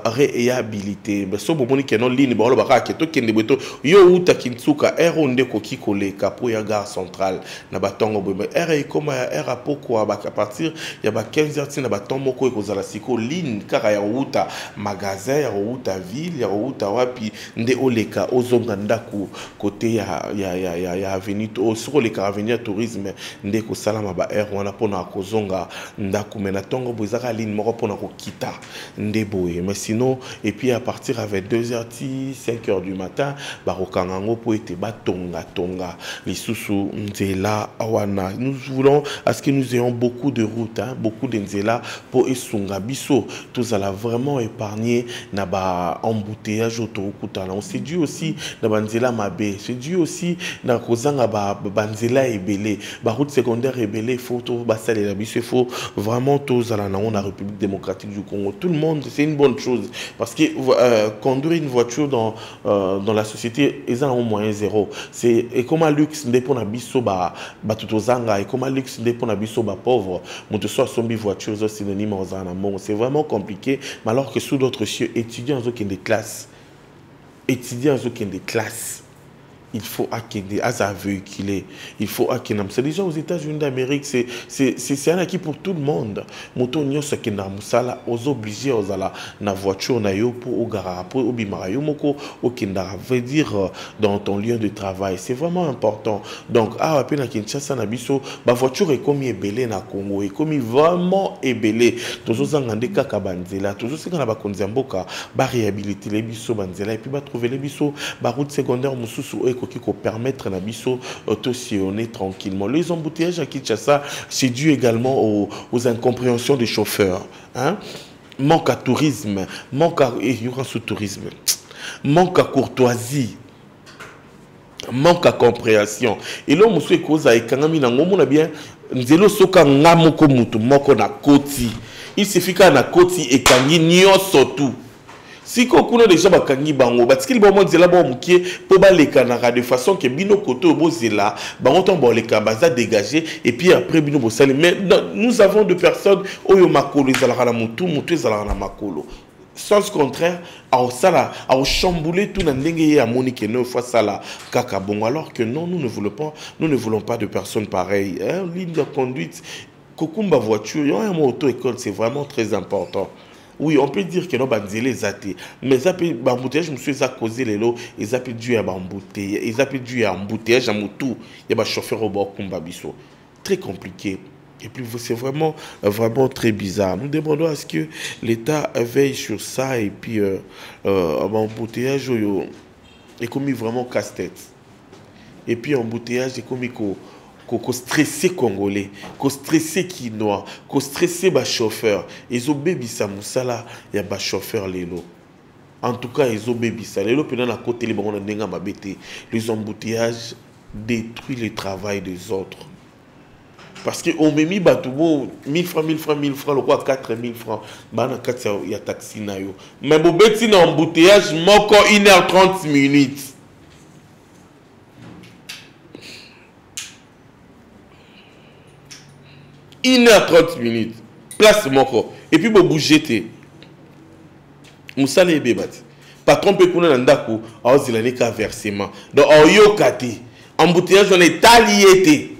réhabilitée. Mais so bomoni kenon ligne bolo baka keto kende beto yo uta kinsuka ero ndeko kikole kapo ya gare centrale na batongo bobe ere koma ya era poko ba à partir ya ba 15h na batongo ko ekozala siko ligne kaka ya uta magasin ya uta ville ya uta wapi nde oleka ozonga ndaku côté ya avenue sur le avenue tourisme nde ko salama ba air wana pona kozonga ndaku mena tongo bozaka ligne moko pona ko kita nde boye mais sinon et puis à partir avec 2h10 5h du matin barokangango po ete batonga lisusu nzela awana nous voulons à ce que nous ayons beaucoup de routes beaucoup de nzela pour esunga biso tous allons vraiment épargner na ba embouteillage autoroute on s'est dû aussi na banzela mabe c'est dû aussi na kozanga banzela ebele ba route secondaire ebele faut to basalela biso faut vraiment tous allons na la République démocratique du Congo tout le monde c'est une bonne chose parce que conduire une voiture dans la société ils ont un moyen zéro c'est et comme un luxe ndé pour na biso ba tutozanga et comme un luxe ndé pour na biso ba pauvre moto soit sombi voiture zo synonyme aux anamon c'est vraiment compliqué mais alors que sous d'autres cieux étudiants qui ont des classes il faut acquérir à véhiculer il faut acquérir c'est déjà aux États-Unis d'Amérique c'est un acquis pour tout le monde moto nyonso qui na musala aux obligés aux ala na voiture na yo pour au garage pour obimara yo moko okendara veut dire dans ton lieu de travail c'est vraiment important donc à peine Kinshasa na biso ba voiture est comme ebelé na Congo et comme vraiment ebelé toujours zangande kaka banzela toujours c'est kana ba konzamboka ba réhabiliter les biso banzela et puis ba trouver les biso ba route secondaire mususu qui permettre na biso to sillonner tranquillement. Les embouteillages à Kinshasa, c'est dû également aux incompréhensions des chauffeurs. Manque à tourisme, manque à tourisme, manque à courtoisie, manque à compréhension. Et là, monsieur Koza et Kangami Nangomo na bien, nzelo soka ngamoko mutu moko na koti. Il suffit qu'à na koti et kangi nyoso tout. Si kuna déjà bakangi bango parce bon nzela bon mukie po baleka na de façon que bino koto bozela bango ton boleka baza dégagé et puis après bino bosali mais nous avons de personnes oyo makolo ezalaka na mutu ezalaka na makolo sens contraire au sala au chambouler tout na ndenge ya monique no fois sala kaka bon alors que non nous ne voulons pas de personnes pareilles ligne de conduite kokumba voiture yo un auto école c'est vraiment très important. Oui, on peut dire que nos banzélés zaté, mais ça peut embouteillage monsieur ça causé les lots, ils appellent dû à embouteillage, ils appellent dû à embouteillage à motou, il y a un chauffeur au bord kumba biso. Très compliqué. Et puis c'est vraiment très bizarre. Nous demandons à ce que l'État veille sur ça et puis embouteillage est comme vraiment casse-tête. Et puis embouteillage est comme ko stressé congolais, ko stressé quinois, ko stressé ba chauffeur. Ils ont bébi sa musala ya ba chauffeur lelo. En tout cas, ils ont bébi ça. Lelo pendant la côté les bango ndenga mabete. Les embouteillages détruisent le travail des autres. Parce que on met mis batoubo 1000 francs, le quoi 4000 francs. Bana katsa ya taxi na yo. Mais bobeti na embouteillage moko 1h30 minutes. 1h30 minutes. Place moko. Et puis, vous bougez. Moussale et bébati. Patron peut connaître un dako. Alors, il a qu'un versement. Donc, en yokate. Embouteillage, on est allié.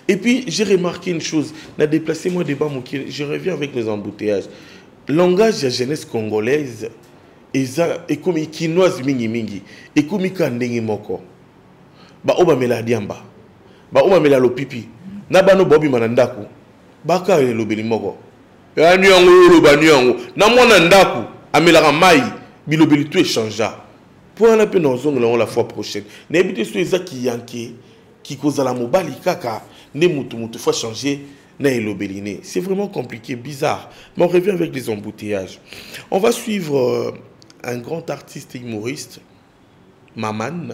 Et puis, j'ai remarqué une chose. On a déplacé moi débat. Je reviens avec les embouteillages. Langage de la jeunesse congolaise. Et comme kinoise mingi. Et comme kandenge moko. Ba oba mela diamba. Ba oba mela lo pipi. Nabano bobi manandaku baka elobeli moko ya nyongo yoloba nyongo na mwana ndaku amelaka mai bilobeli tout échangea pour la peine ozongola la fois prochaine na ebité so ezaki yanke ki kozala mobali kaka ne mutu faut changer na elobeli ne c'est vraiment compliqué bizarre mais on revient avec les embouteillages on va suivre un grand artiste humoriste Maman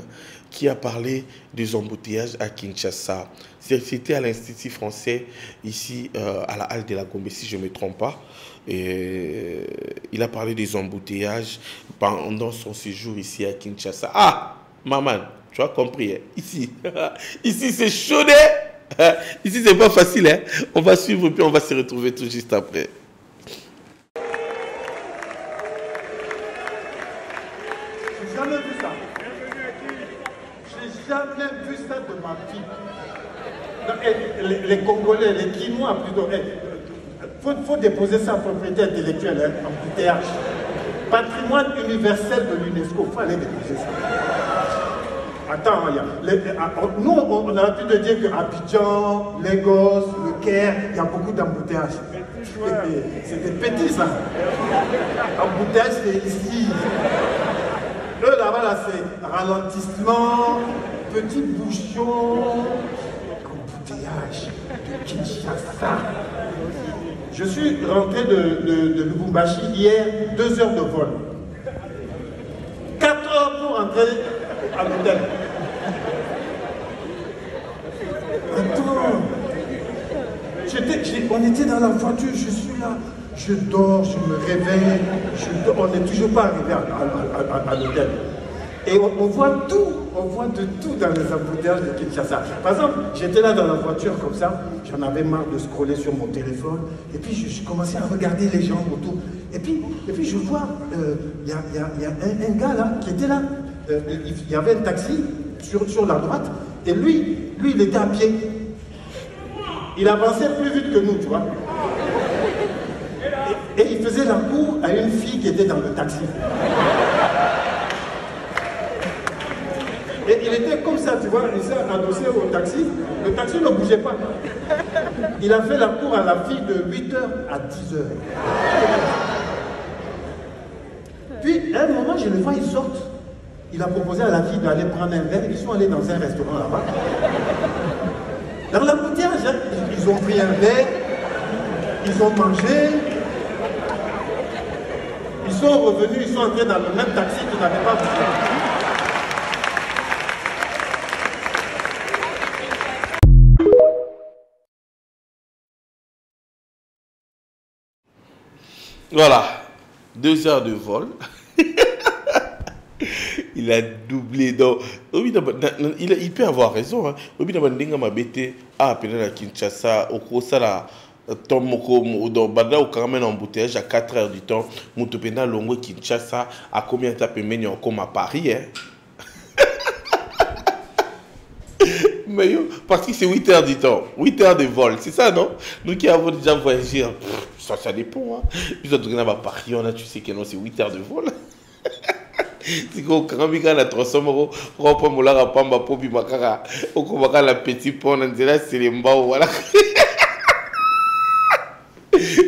qui a parlé des embouteillages à Kinshasa. C'était à l'Institut français, ici à la halle de la Gombe, si je ne me trompe pas. Et il a parlé des embouteillages pendant son séjour ici à Kinshasa. Ah, maman, tu as compris, hein? Ici, ici c'est chaud, hein? Ici c'est pas facile, hein? On va suivre puis on va se retrouver tout juste après. J'ai jamais vu ça. J'ai jamais vu ça de ma vie. Non, les Congolais, les Quinois plutôt, faut déposer ça en propriété intellectuelle, hein, en PTH. Patrimoine universel de l'UNESCO, il faut aller déposer ça. Attends, nous on a pu te dire qu'Abidjan, Lagos, le Caire, il y a beaucoup d'embouteillages. C'est des petits ça. Embouteillage c'est ici. Eux là-bas, là, c'est ralentissement, petit bouchon, embouteillage de Kinshasa. Je suis rentré de Lubumbashi hier, 2 heures de vol. 4 heures pour rentrer à l'hôtel. Attends, on était dans la voiture, je suis là. Je dors, je me réveille, on n'est toujours pas arrivé à l'hôtel. Et on voit tout, on voit de tout dans les embouteillages de Kinshasa. Par exemple, j'étais là dans la voiture comme ça, j'en avais marre de scroller sur mon téléphone, et puis je commençais à regarder les gens autour. Et puis je vois, il y a un gars là qui était là, il y avait un taxi sur la droite, et lui il était à pied. Il avançait plus vite que nous, tu vois. Et il faisait la cour à une fille qui était dans le taxi. Et il était comme ça, tu vois, il s'est adossé au taxi. Le taxi ne bougeait pas. Il a fait la cour à la fille de 8h à 10h. Puis, à un moment, je le vois, ils sortent. Il a proposé à la fille d'aller prendre un verre. Ils sont allés dans un restaurant là-bas. Dans l'embouteillage, ils ont pris un verre, ils ont mangé. Ils sont revenus, ils sont entrés dans le même taxi qui n'avait pas bougé. Voilà, 2 heures de vol. Il a doublé. Donc, il peut avoir raison. Hein. Ah, peut-être à Kinshasa, au Kosala. Tom Moko, dans Bada, au Carmen embouteillage à 4 heures du temps. Moutopena, Longo, Kinshasa, à combien de temps peut mener comme à Paris, hein? Mais yo, parce que c'est 8 heures du temps, 8 heures de vol, c'est ça, non? Nous qui avons déjà voyagé, ça dépend, hein. Puis on tourne à Paris, on a, tu sais que non, c'est 8 heures de vol. C'est qu'on quand même a 300 euros, on prend mon lara pamba pour bimakara, on commence la petite pont, on dit là, c'est les mbao, voilà.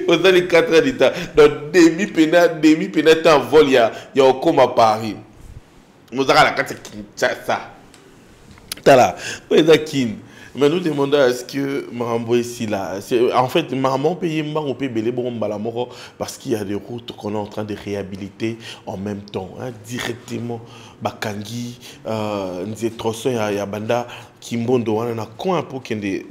On a les 4 heures du temps. Donc, demi-pénat en vol, il y a comme à Paris. On a la carte Kinshasa. Là, mais nous demandons à ce que Marambo ici là. En fait, Marambo paye on peut belé bon balamoro parce qu'il y a des routes qu'on est en train de réhabiliter en même temps, hein, directement. Bakangi, Nzetroso, Yabanda, Kimbondo, on a quoi pour qu'il y ait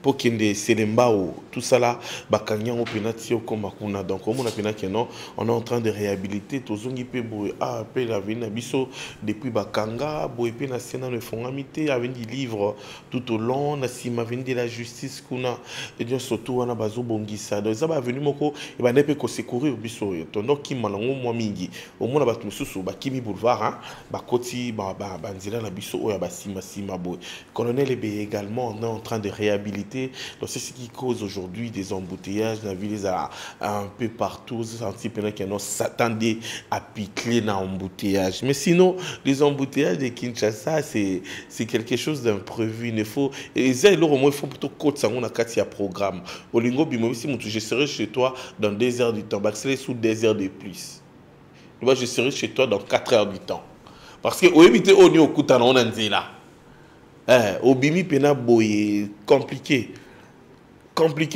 pour qu'il y ait Selembao, tout ça là, Bakangi, on peut natir comme Makuna. Donc, comme on a pu non, on est en train de réhabiliter. Tozongi pe boy, ah, pe la vina biso depuis Bakanga, boy pe na sena le fond amité avec des livres tout au long, na sima vini de la justice kuna, et bien surtout on a bazo bongisa. Donc, ça va venir moko, et ben nepe ko secourir biso. Tondo ki malango moi mingi, au moins na batu mususu bakimi boulevard, hein, bakoti banzela na biso oya basima sima boy. Colonel Ebe également, on est en train de réhabiliter. Donc c'est ce qui cause aujourd'hui des embouteillages dans la ville un peu partout. Senti pendant qu'on s'attendait à piquer dans l'embouteillage. Mais sinon, les embouteillages de Kinshasa, c'est quelque chose d'imprévu. Il faut, et ça, il faut plutôt côte ça on a quatre programme. Au lingo bimo si je serai chez toi dans 2 heures du temps, c'est sous 2 heures de plus. Moi je serai chez toi dans 4 heures du temps. Parce que au éviter on est au kuta on est là. Au bimi pena boye compliqué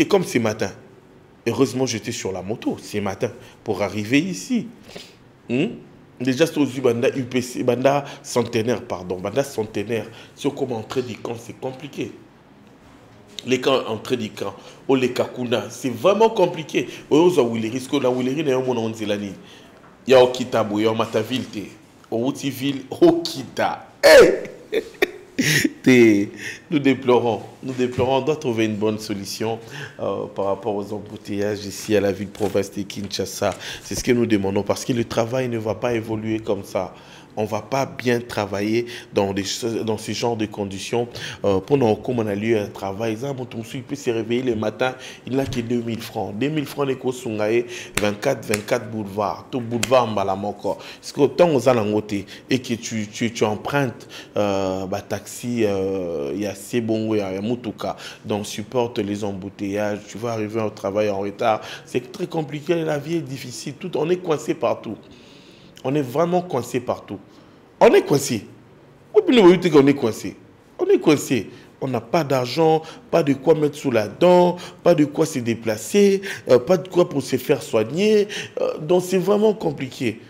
comme ce matin. Heureusement j'étais sur la moto ce matin pour arriver ici. Déjà, c'est aux banda UPC, banda centenaire, pardon, banda centenaire. Si comment entrer du camp, c'est compliqué. Les camps entrée du camp, ou les kakuna, c'est vraiment compliqué. Aux Willery, que la Willery n'est pas mon Zélani. Il y a Okita, il y a Mataville, Outiville, Okita. Nous déplorons, on doit trouver une bonne solution par rapport aux embouteillages ici à la ville-province de Kinshasa. C'est ce que nous demandons parce que le travail ne va pas évoluer comme ça. On ne va pas bien travailler dans ce genre de conditions. Pendant qu'on a lieu à travail, il peut se réveiller le matin, il n'a que 2000 francs. 2000 francs, les cours sont 24 boulevards. Tout boulevard Mbalamoko. Parce que tant aux alangotés et que tu empruntes taxi, il y a Sebongo, il y a Mutuka, donc supporte les embouteillages, tu vas arriver au travail en retard. C'est très compliqué, la vie est difficile. On est coincé partout. On est vraiment coincé partout. On est coincé. On est coincé. On est coincé. On n'a pas d'argent, pas de quoi mettre sous la dent, pas de quoi se déplacer, pas de quoi pour se faire soigner. Donc c'est vraiment compliqué.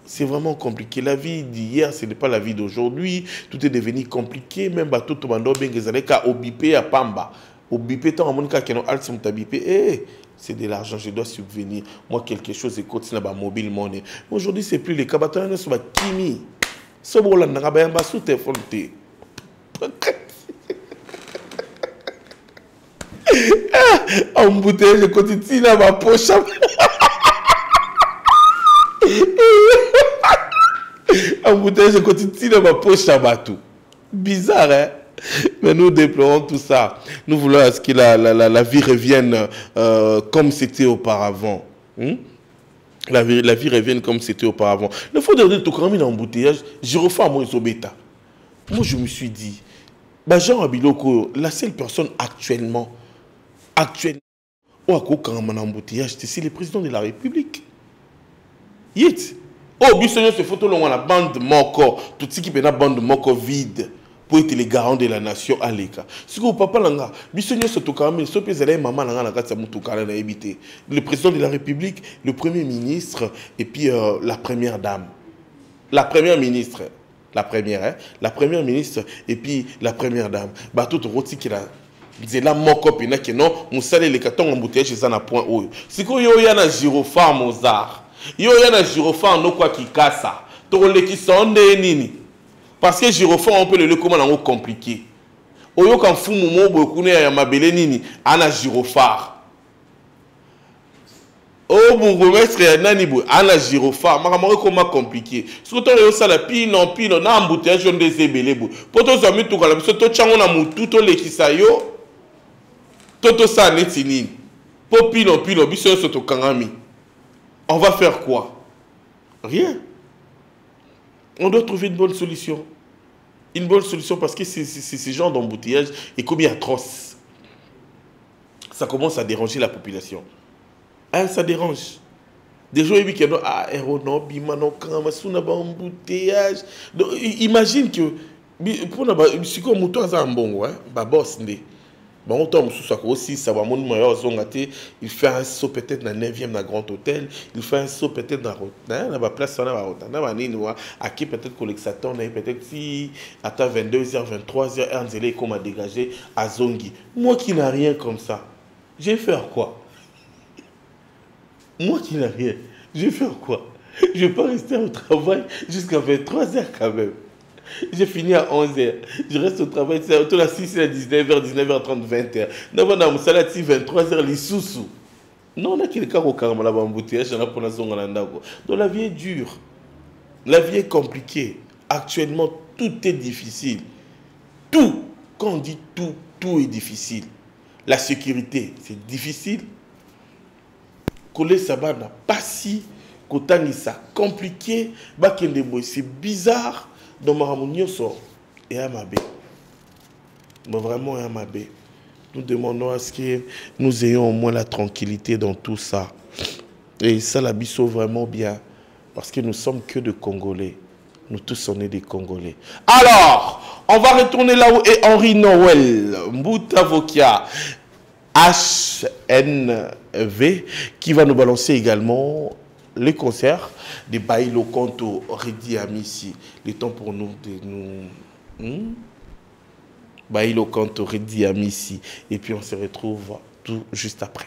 C'est vraiment compliqué. La vie d'hier, ce n'est pas la vie d'aujourd'hui. Tout est devenu compliqué. Même tout le monde a obipé à Pamba. Obipé, tant que c'est de l'argent, je dois subvenir. Moi, quelque chose, c'est continue à mobile money. Aujourd'hui, ce n'est plus les cabatons, ne sont pas kimi. Ce bon là, n'a pas sous téléphone. En bouteille, je continue à ma poche. En bouteille, je continue à ma poche à Batou. Bizarre, hein? Mais nous déplorons tout ça. Nous voulons à ce que la vie revienne comme c'était auparavant. La vie revienne comme c'était auparavant. Le faut de tout quand même dans l'embouteillage, je refais à moi bêta. Moi, je me suis dit, Jean Abiloko, la seule personne actuellement, où a un embouteillage, c'est le président de la République. Yet. Oh, bisogno se photo long la bande moko, tout ce qui peut la bande moko vide. Pour être les garants de la nation à l'écart. Si vous papa langa, bisogno se toka mais so pezela maman langa na katsa mutuka na éviter. Le président de la République, le premier ministre et puis la première dame. La première ministre, la première ministre et puis la première dame. Ba tout roti qui la zela moko pena que non, musale le carton embouteillage chez na point oyo. Siko yo ya na gyrophare Mozart. Yo ya na gyrophare no kwa kikasa. To le ki sonde nini. Parce que gyrophare, on peut le comment on compliqué. Oyo kan fu mumo bokune ya mabele nini ana gyrophare. O bourgmestre ya nani bo ana gyrophare, makamoko comment compliqué. Surtout yo sala pino na embouteillage on des ebele bo. Poto zo mi tukala biso to chango na mutu to lekisa yo. Toto sa neti nini. Po pino biso so to kangami. On va faire quoi? Rien. On doit trouver une bonne solution. Une bonne solution parce que ce genre d'embouteillage est comme atroce. Ça commence à déranger la population. Ah, ça dérange. Des gens qui disent ah, non, bimano, kamasuna embouteillage. Imagine que pour na si comme toi ça un bon bah boss né. Bon, on tombe sous ça aussi, ça va mon meilleur zongaté. Il fait un saut peut-être dans le 9e dans Grand Hôtel. Il fait un saut peut-être dans la place on a à qui peut-être collectateur peut-être si à 22h, 23h, Ernzele comme à dégager à Zongi. Moi qui n'ai rien comme ça, je vais faire quoi? Moi qui n'ai rien, je vais faire quoi? Je ne vais pas rester au travail jusqu'à 23h quand même. J'ai fini à 11h. Je reste au travail autour de 6h à 19h, 19h30, 20h. D'abord, dans mon salaire, 23h, les sous-sous. Non, on a quelqu'un au carrément là-bas embouteillage, on a pour la zone en Andako. Donc la vie est dure. La vie est compliquée. Actuellement, tout est difficile. Tout. Quand on dit tout, tout est difficile. La sécurité, c'est difficile. Coller Saba n'a pas si. Kotani, ça compliqué. Bakendebo, c'est bizarre. Donc, Maramounioso et Amabé. Mais vraiment, Amabé. Nous demandons à ce que nous ayons au moins la tranquillité dans tout ça. Et ça, la bisso vraiment bien. Parce que nous sommes que de Congolais. Nous tous, on est des Congolais. Alors, on va retourner là où est Henri Noël. Mboutavokia. HNV. Qui va nous balancer également les concerts de Bailo Kanto Redi Amissi. Le temps pour nous de nous... Bailo Kanto Redi Amissi. Et puis on se retrouve tout juste après.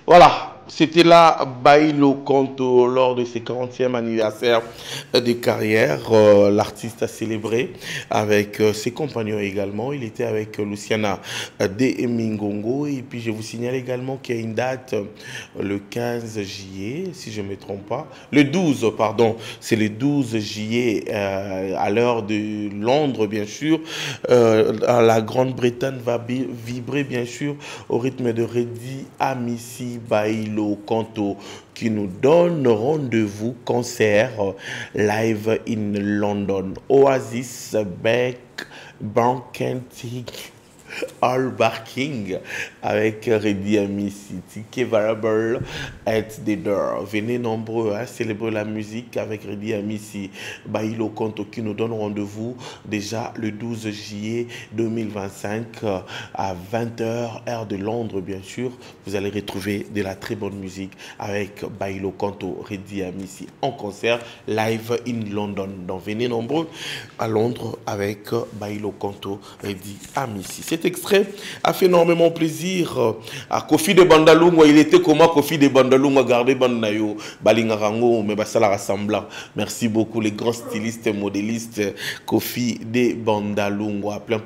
Voilà, c'était là Bailo Kanto lors de ses 40e anniversaire de carrière. L'artiste a célébré avec ses compagnons également. Il était avec Luciana de Mingongo. Et puis je vous signale également qu'il y a une date le 15 juillet, si je ne me trompe pas. Le 12, pardon. C'est le 12 juillet à l'heure de Londres, bien sûr. La Grande-Bretagne va vibrer, bien sûr, au rythme de Redi Amissi Bailo Kanto qui nous donne rendez-vous concert live in London. Oasis Beck Bankentic All Barking avec Redi Amissi. Ticket variable at the door. Venez nombreux à célébrer la musique avec Redi Amissi Bailo Kanto qui nous donne rendez-vous déjà le 12 juillet 2025 à 20h heure de Londres, bien sûr. Vous allez retrouver de la très bonne musique avec Bailo Kanto, Redi Amissi en concert live in London. Donc venez nombreux à Londres avec Bailo Kanto, Redi Amissi. Cet extrait a fait énormément plaisir à Kofi de Bandalungwa. Il était comment Kofi de Bandalungwa, gardé Bandayo, Balingarango, mais Basala rassemblant. Merci beaucoup les grands stylistes et modélistes Kofi de Bandalungwa. Plein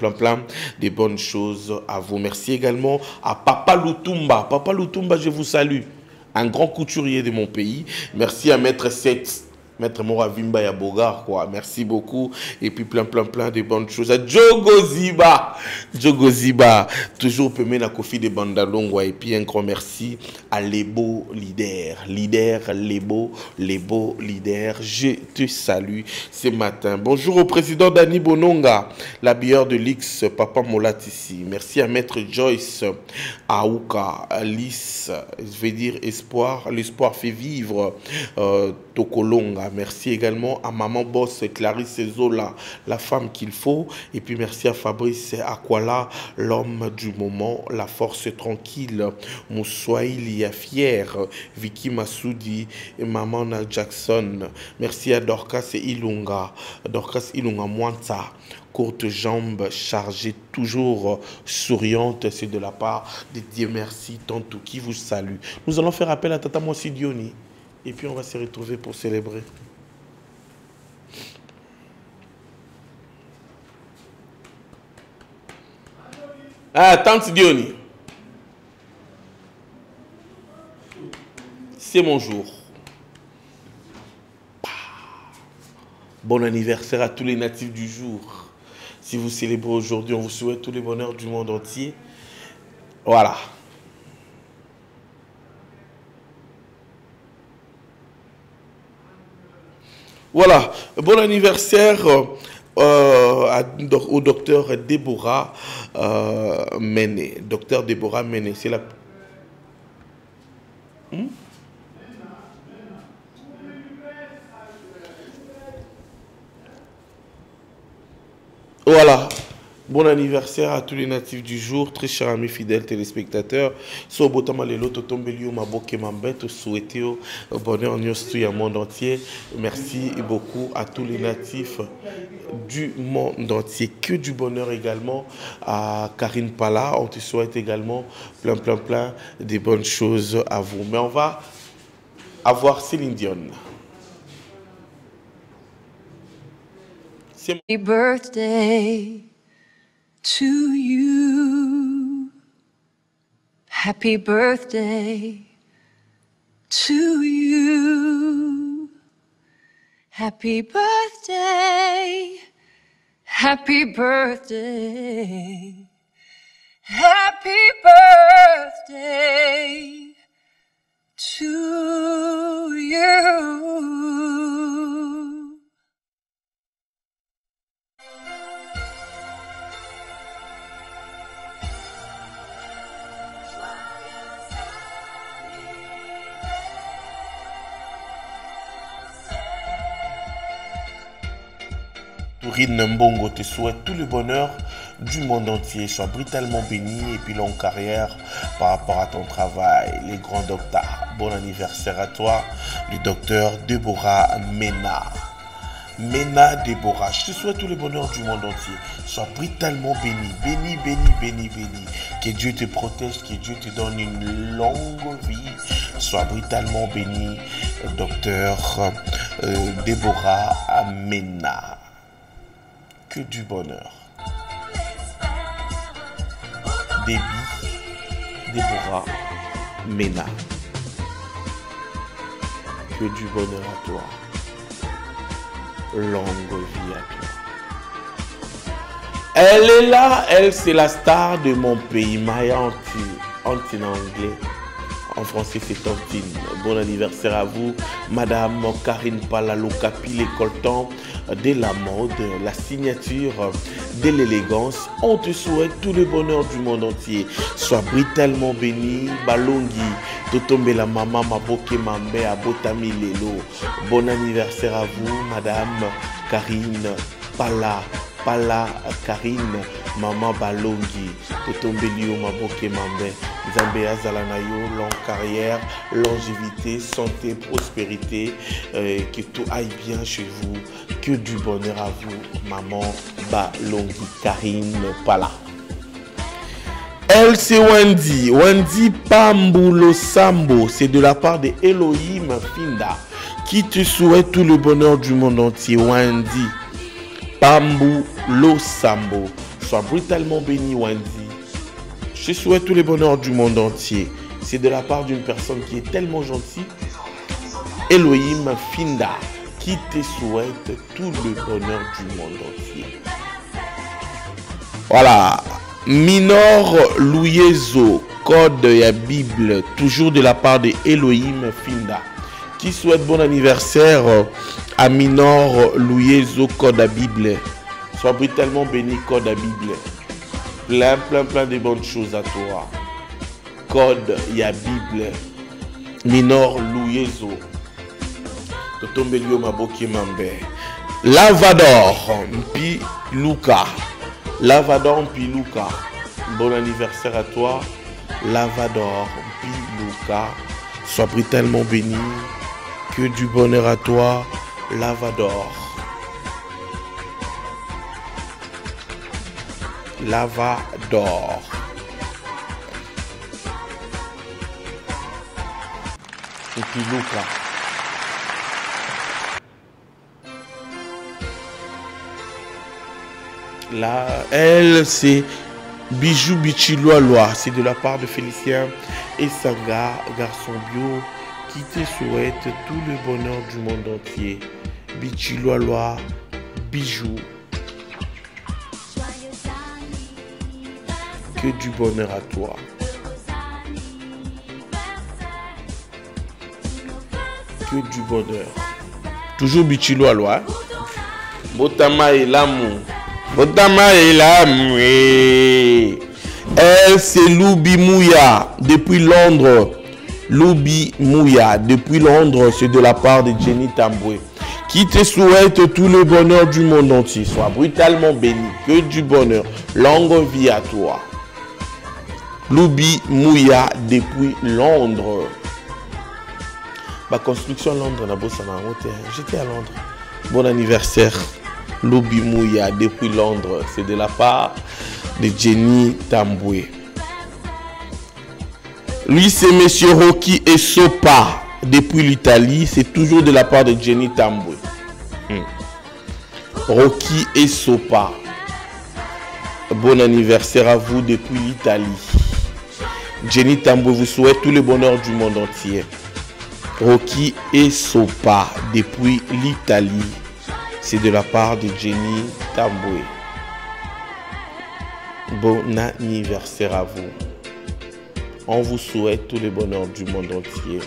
de bonnes choses à vous. Merci également à Papa Lutumba. Papa Lutumba, je vous salue. Un grand couturier de mon pays. Merci à Maître Seth. Maître Moravimba et Bogar, quoi. Merci beaucoup. Et puis plein de bonnes choses. À Jogo Ziba, toujours permis la Kofi de Bandalongwa. Et puis un grand merci à Lebo Leader. Lebo Leader. Je te salue ce matin. Bonjour au président Dani Bononga, l'habilleur de l'X, Papa Molat ici. Merci à Maître Joyce Aouka, Alice, je vais dire espoir. L'espoir fait vivre. Tokolonga. Merci également à Maman Boss Clarisse Zola, la femme qu'il faut. Et puis merci à Fabrice Aquala, l'homme du moment, la force tranquille. Moussoaili fier, Vicky Massoudi et Maman Jackson. Merci à Dorcas Ilunga Mwanta. Courte jambe chargée, toujours souriante. C'est de la part de Dieu merci, Tantou qui vous salue. Nous allons faire appel à Tata Moussi Dioni. Et puis on va se retrouver pour célébrer. Ah, Tante Dioni. C'est mon jour. Bon anniversaire à tous les natifs du jour. Si vous célébrez aujourd'hui, on vous souhaite tous les bonheurs du monde entier. Voilà. Voilà, bon anniversaire au docteur Déborah Méné. Docteur Déborah Méné, c'est la... Voilà. Bon anniversaire à tous les natifs du jour, très chers amis fidèles téléspectateurs. So botama lelo totombeli maboke mambeto souhaité bonheur nyostu ya monde entier. Merci beaucoup à tous les natifs du monde entier. Que du bonheur également à Karine Pala. On te souhaite également plein de bonnes choses à vous. Mais on va avoir Céline Dion. Happy birthday to you. Happy birthday to you. Happy birthday. Happy birthday. Happy birthday to you. Tourine Mbongo te souhaite tout le bonheur du monde entier. Sois brutalement béni et puis longue carrière par rapport à ton travail. Les grands docteurs. Bon anniversaire à toi, le docteur Déborah Mena. Mena Déborah, je te souhaite tout le bonheur du monde entier. Sois brutalement béni, béni, béni, béni, béni. Que Dieu te protège, que Dieu te donne une longue vie. Sois brutalement béni, docteur Déborah Mena. Que du bonheur. Déborah Mena. Que du bonheur à toi. Longue vie à toi. Elle est là, elle c'est la star de mon pays. Maya Antine en anglais. En français c'est Tantine. Bon anniversaire à vous, Madame Karine Palalo Capi, les coltans de la mode, la signature de l'élégance. On te souhaite tout le bonheur du monde entier. Sois brutalement béni, Balongi. Totombe la maman Maboke Mambe Abotami Lelo. Bon anniversaire à vous, Madame Karine Pala Karine, Maman Balongi. Totombe Lio Maboke Mambe. Zambéa Zalanayo, longue carrière, longévité, santé, prospérité. Que tout aille bien chez vous. Que du bonheur à vous, Maman Balongi Karine Pala. Elle c'est Wendy. Wendy Pambulo Sambo. C'est de la part de Elohim Finda qui te souhaite tout le bonheur du monde entier. Wendy Pambulo Sambo. Sois brutalement béni, Wendy. Je te souhaite tout le bonheur du monde entier. C'est de la part d'une personne qui est tellement gentille. Elohim Finda qui te souhaite tout le bonheur du monde entier. Voilà. Minor Louyezo, code ya Bible, toujours de la part de Elohim Finda, qui souhaite bon anniversaire à Minor Louyezo, code à Bible. Sois brutalement béni, code à Bible. Plein de bonnes choses à toi. Code ya Bible. Minor Louyezo. Totombelio Maboki Mambe. Lavador, Mpi Luka. Lavador Piluka, bon anniversaire à toi. Lavador Piluka, sois brutalement béni. Que du bonheur à toi, Lavador. Lavador. Piluka. Là, elle, c'est Bijou Bichiloaloa. C'est de la part de Félicien et Sanga, garçon bio, qui te souhaite tout le bonheur du monde entier. Bichiloaloa, Bijou. Que du bonheur à toi. Que du bonheur. Toujours Bichiloaloa. Botama et l'amour. Elle c'est Loubi Mouya depuis Londres. Loubi Mouya depuis Londres, c'est de la part de Jenny Tamboué qui te souhaite tout le bonheur du monde entier. Sois brutalement béni, que du bonheur, longue vie à toi. Loubi Mouya depuis Londres. Ma construction Londres, j'étais à Londres. Bon anniversaire. Loubi Mouya depuis Londres, c'est de la part de Jenny Tamboué. Lui, c'est Monsieur Rocky et Sopa depuis l'Italie, c'est toujours de la part de Jenny Tamboué. Rocky et Sopa, bon anniversaire à vous depuis l'Italie. Jenny Tamboué vous souhaite tout le bonheur du monde entier. Rocky et Sopa depuis l'Italie. C'est de la part de Jenny Tamboué. Bon anniversaire à vous. On vous souhaite tout le bonheur du monde entier.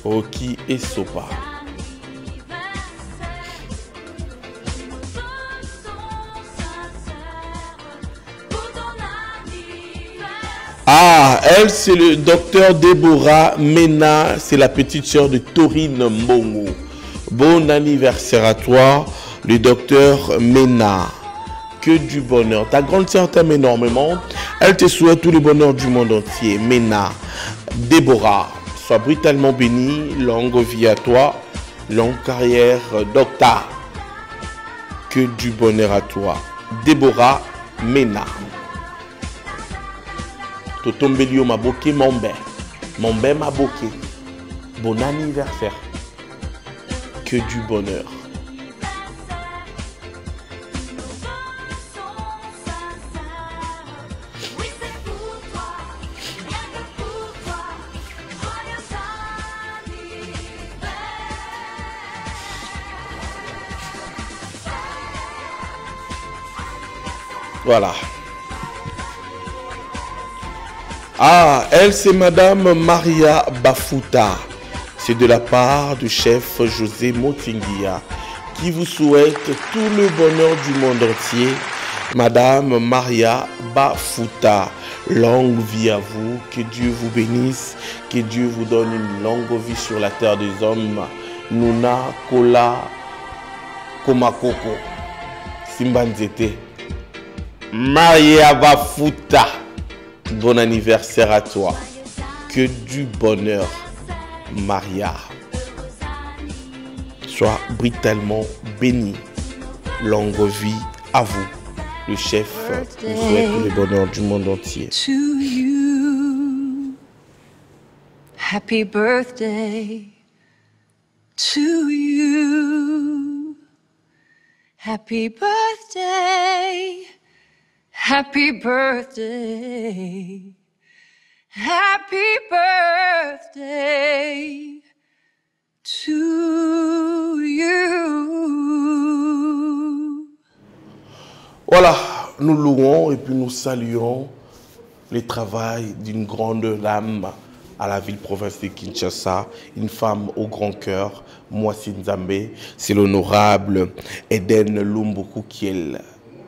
Rocky et Sopa. Ah, elle, c'est le docteur Déborah Mena. C'est la petite sœur de Taurine Mbongo. Bon anniversaire à toi, le docteur Mena. Que du bonheur. Ta grande sœur t'aime énormément. Elle te souhaite tout le bonheur du monde entier. Mena. Déborah. Sois brutalement béni, longue vie à toi, longue carrière docteur. Que du bonheur à toi. Déborah Mena. Totombelio Maboke Mombe. Mombe Maboke. Bon anniversaire. Que du bonheur. Voilà. Ah, elle, c'est Madame Maria Bafuta. C'est de la part du chef José Motinguia qui vous souhaite tout le bonheur du monde entier. Madame Maria Bafuta, longue vie à vous. Que Dieu vous bénisse. Que Dieu vous donne une longue vie sur la terre des hommes. Nuna Kola Komakoko Simbanzete. Maria Bafuta, bon anniversaire à toi. Que du bonheur, Maria. Sois brutalement béni. Longue vie à vous. Le chef vous souhaite tout le bonheur du monde entier. To you. Happy birthday to you. Happy birthday. Happy birthday. Happy birthday to you. Voilà, nous louons et puis nous saluons le travail d'une grande dame à la ville-province de Kinshasa, une femme au grand cœur, Mwasi Nzambe, c'est l'honorable Eden Lumbuku Kiel.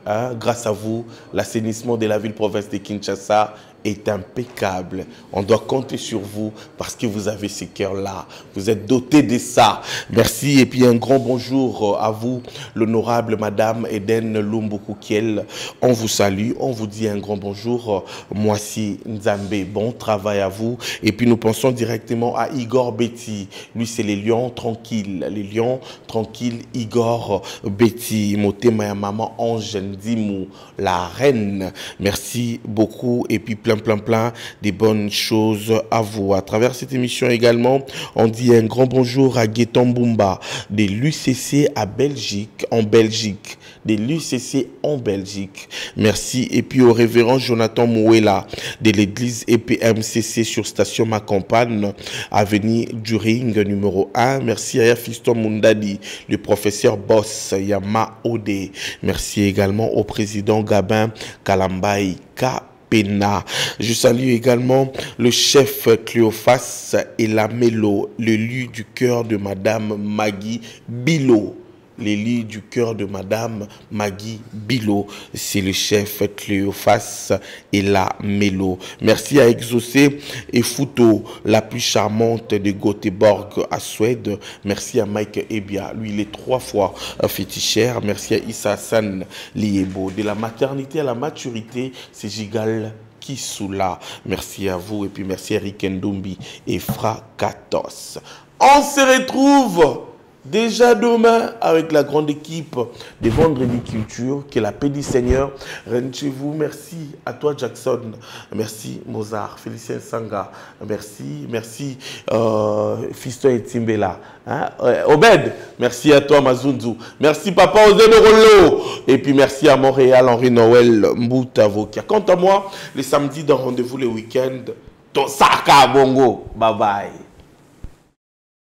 Hein? Grâce à vous, l'assainissement de la ville-province de Kinshasa est impeccable. On doit compter sur vous parce que vous avez ces cœurs-là. Vous êtes dotés de ça. Merci et puis un grand bonjour à vous, l'honorable Madame Eden Lumbuku Kiel. On vous salue, on vous dit un grand bonjour. Mwasi Nzambe, bon travail à vous. Et puis nous pensons directement à Igor Betty. Lui, c'est les lions tranquilles. Les lions tranquilles, Igor Betty. Motema ya maman Ange Ndimou, la reine. Merci beaucoup et puis plein des bonnes choses à vous. À travers cette émission également, on dit un grand bonjour à Gaëtan Bumba de l'UCC à Belgique, en Belgique. De l'UCC en Belgique. Merci. Et puis au révérend Jonathan Mouela de l'église EPMCC sur station Ma Campagne, avenue du Ring numéro 1. Merci à Fiston Mundadi, le professeur Boss Yama Ode. Merci également au président Gabin Kalambaï Pena. Je salue également le chef Cléophas et la Mélo, l'élu du cœur de Madame Maggie Bilo. L'élu du cœur de Madame Maggie Bilo, c'est le chef Cléophas et la Mélo. Merci à Exaucé et Fouto, la plus charmante de Göteborg à Suède. Merci à Mike Ebia, lui il est 3 fois fétichère. Merci à Issa Hassan Liebo. De la maternité à la maturité, c'est Gigal Kisula. Merci à vous et puis merci à Eric Ndombi et Fra Katos. On se retrouve déjà demain avec la grande équipe de Vendredi Culture. Que la paix du Seigneur règne chez vous. Merci à toi Jackson. Merci Mozart. Félicien Sanga. Merci. Merci Fiston et Timbela. Hein? Obed. Merci à toi Mazunzu. Merci Papa Ozeno Rollo. Et puis merci à Montréal Henri Noël Mboutavokia. Quant à moi, les samedis dans rendez-vous le week-end. Tosaka Bongo. Bye bye.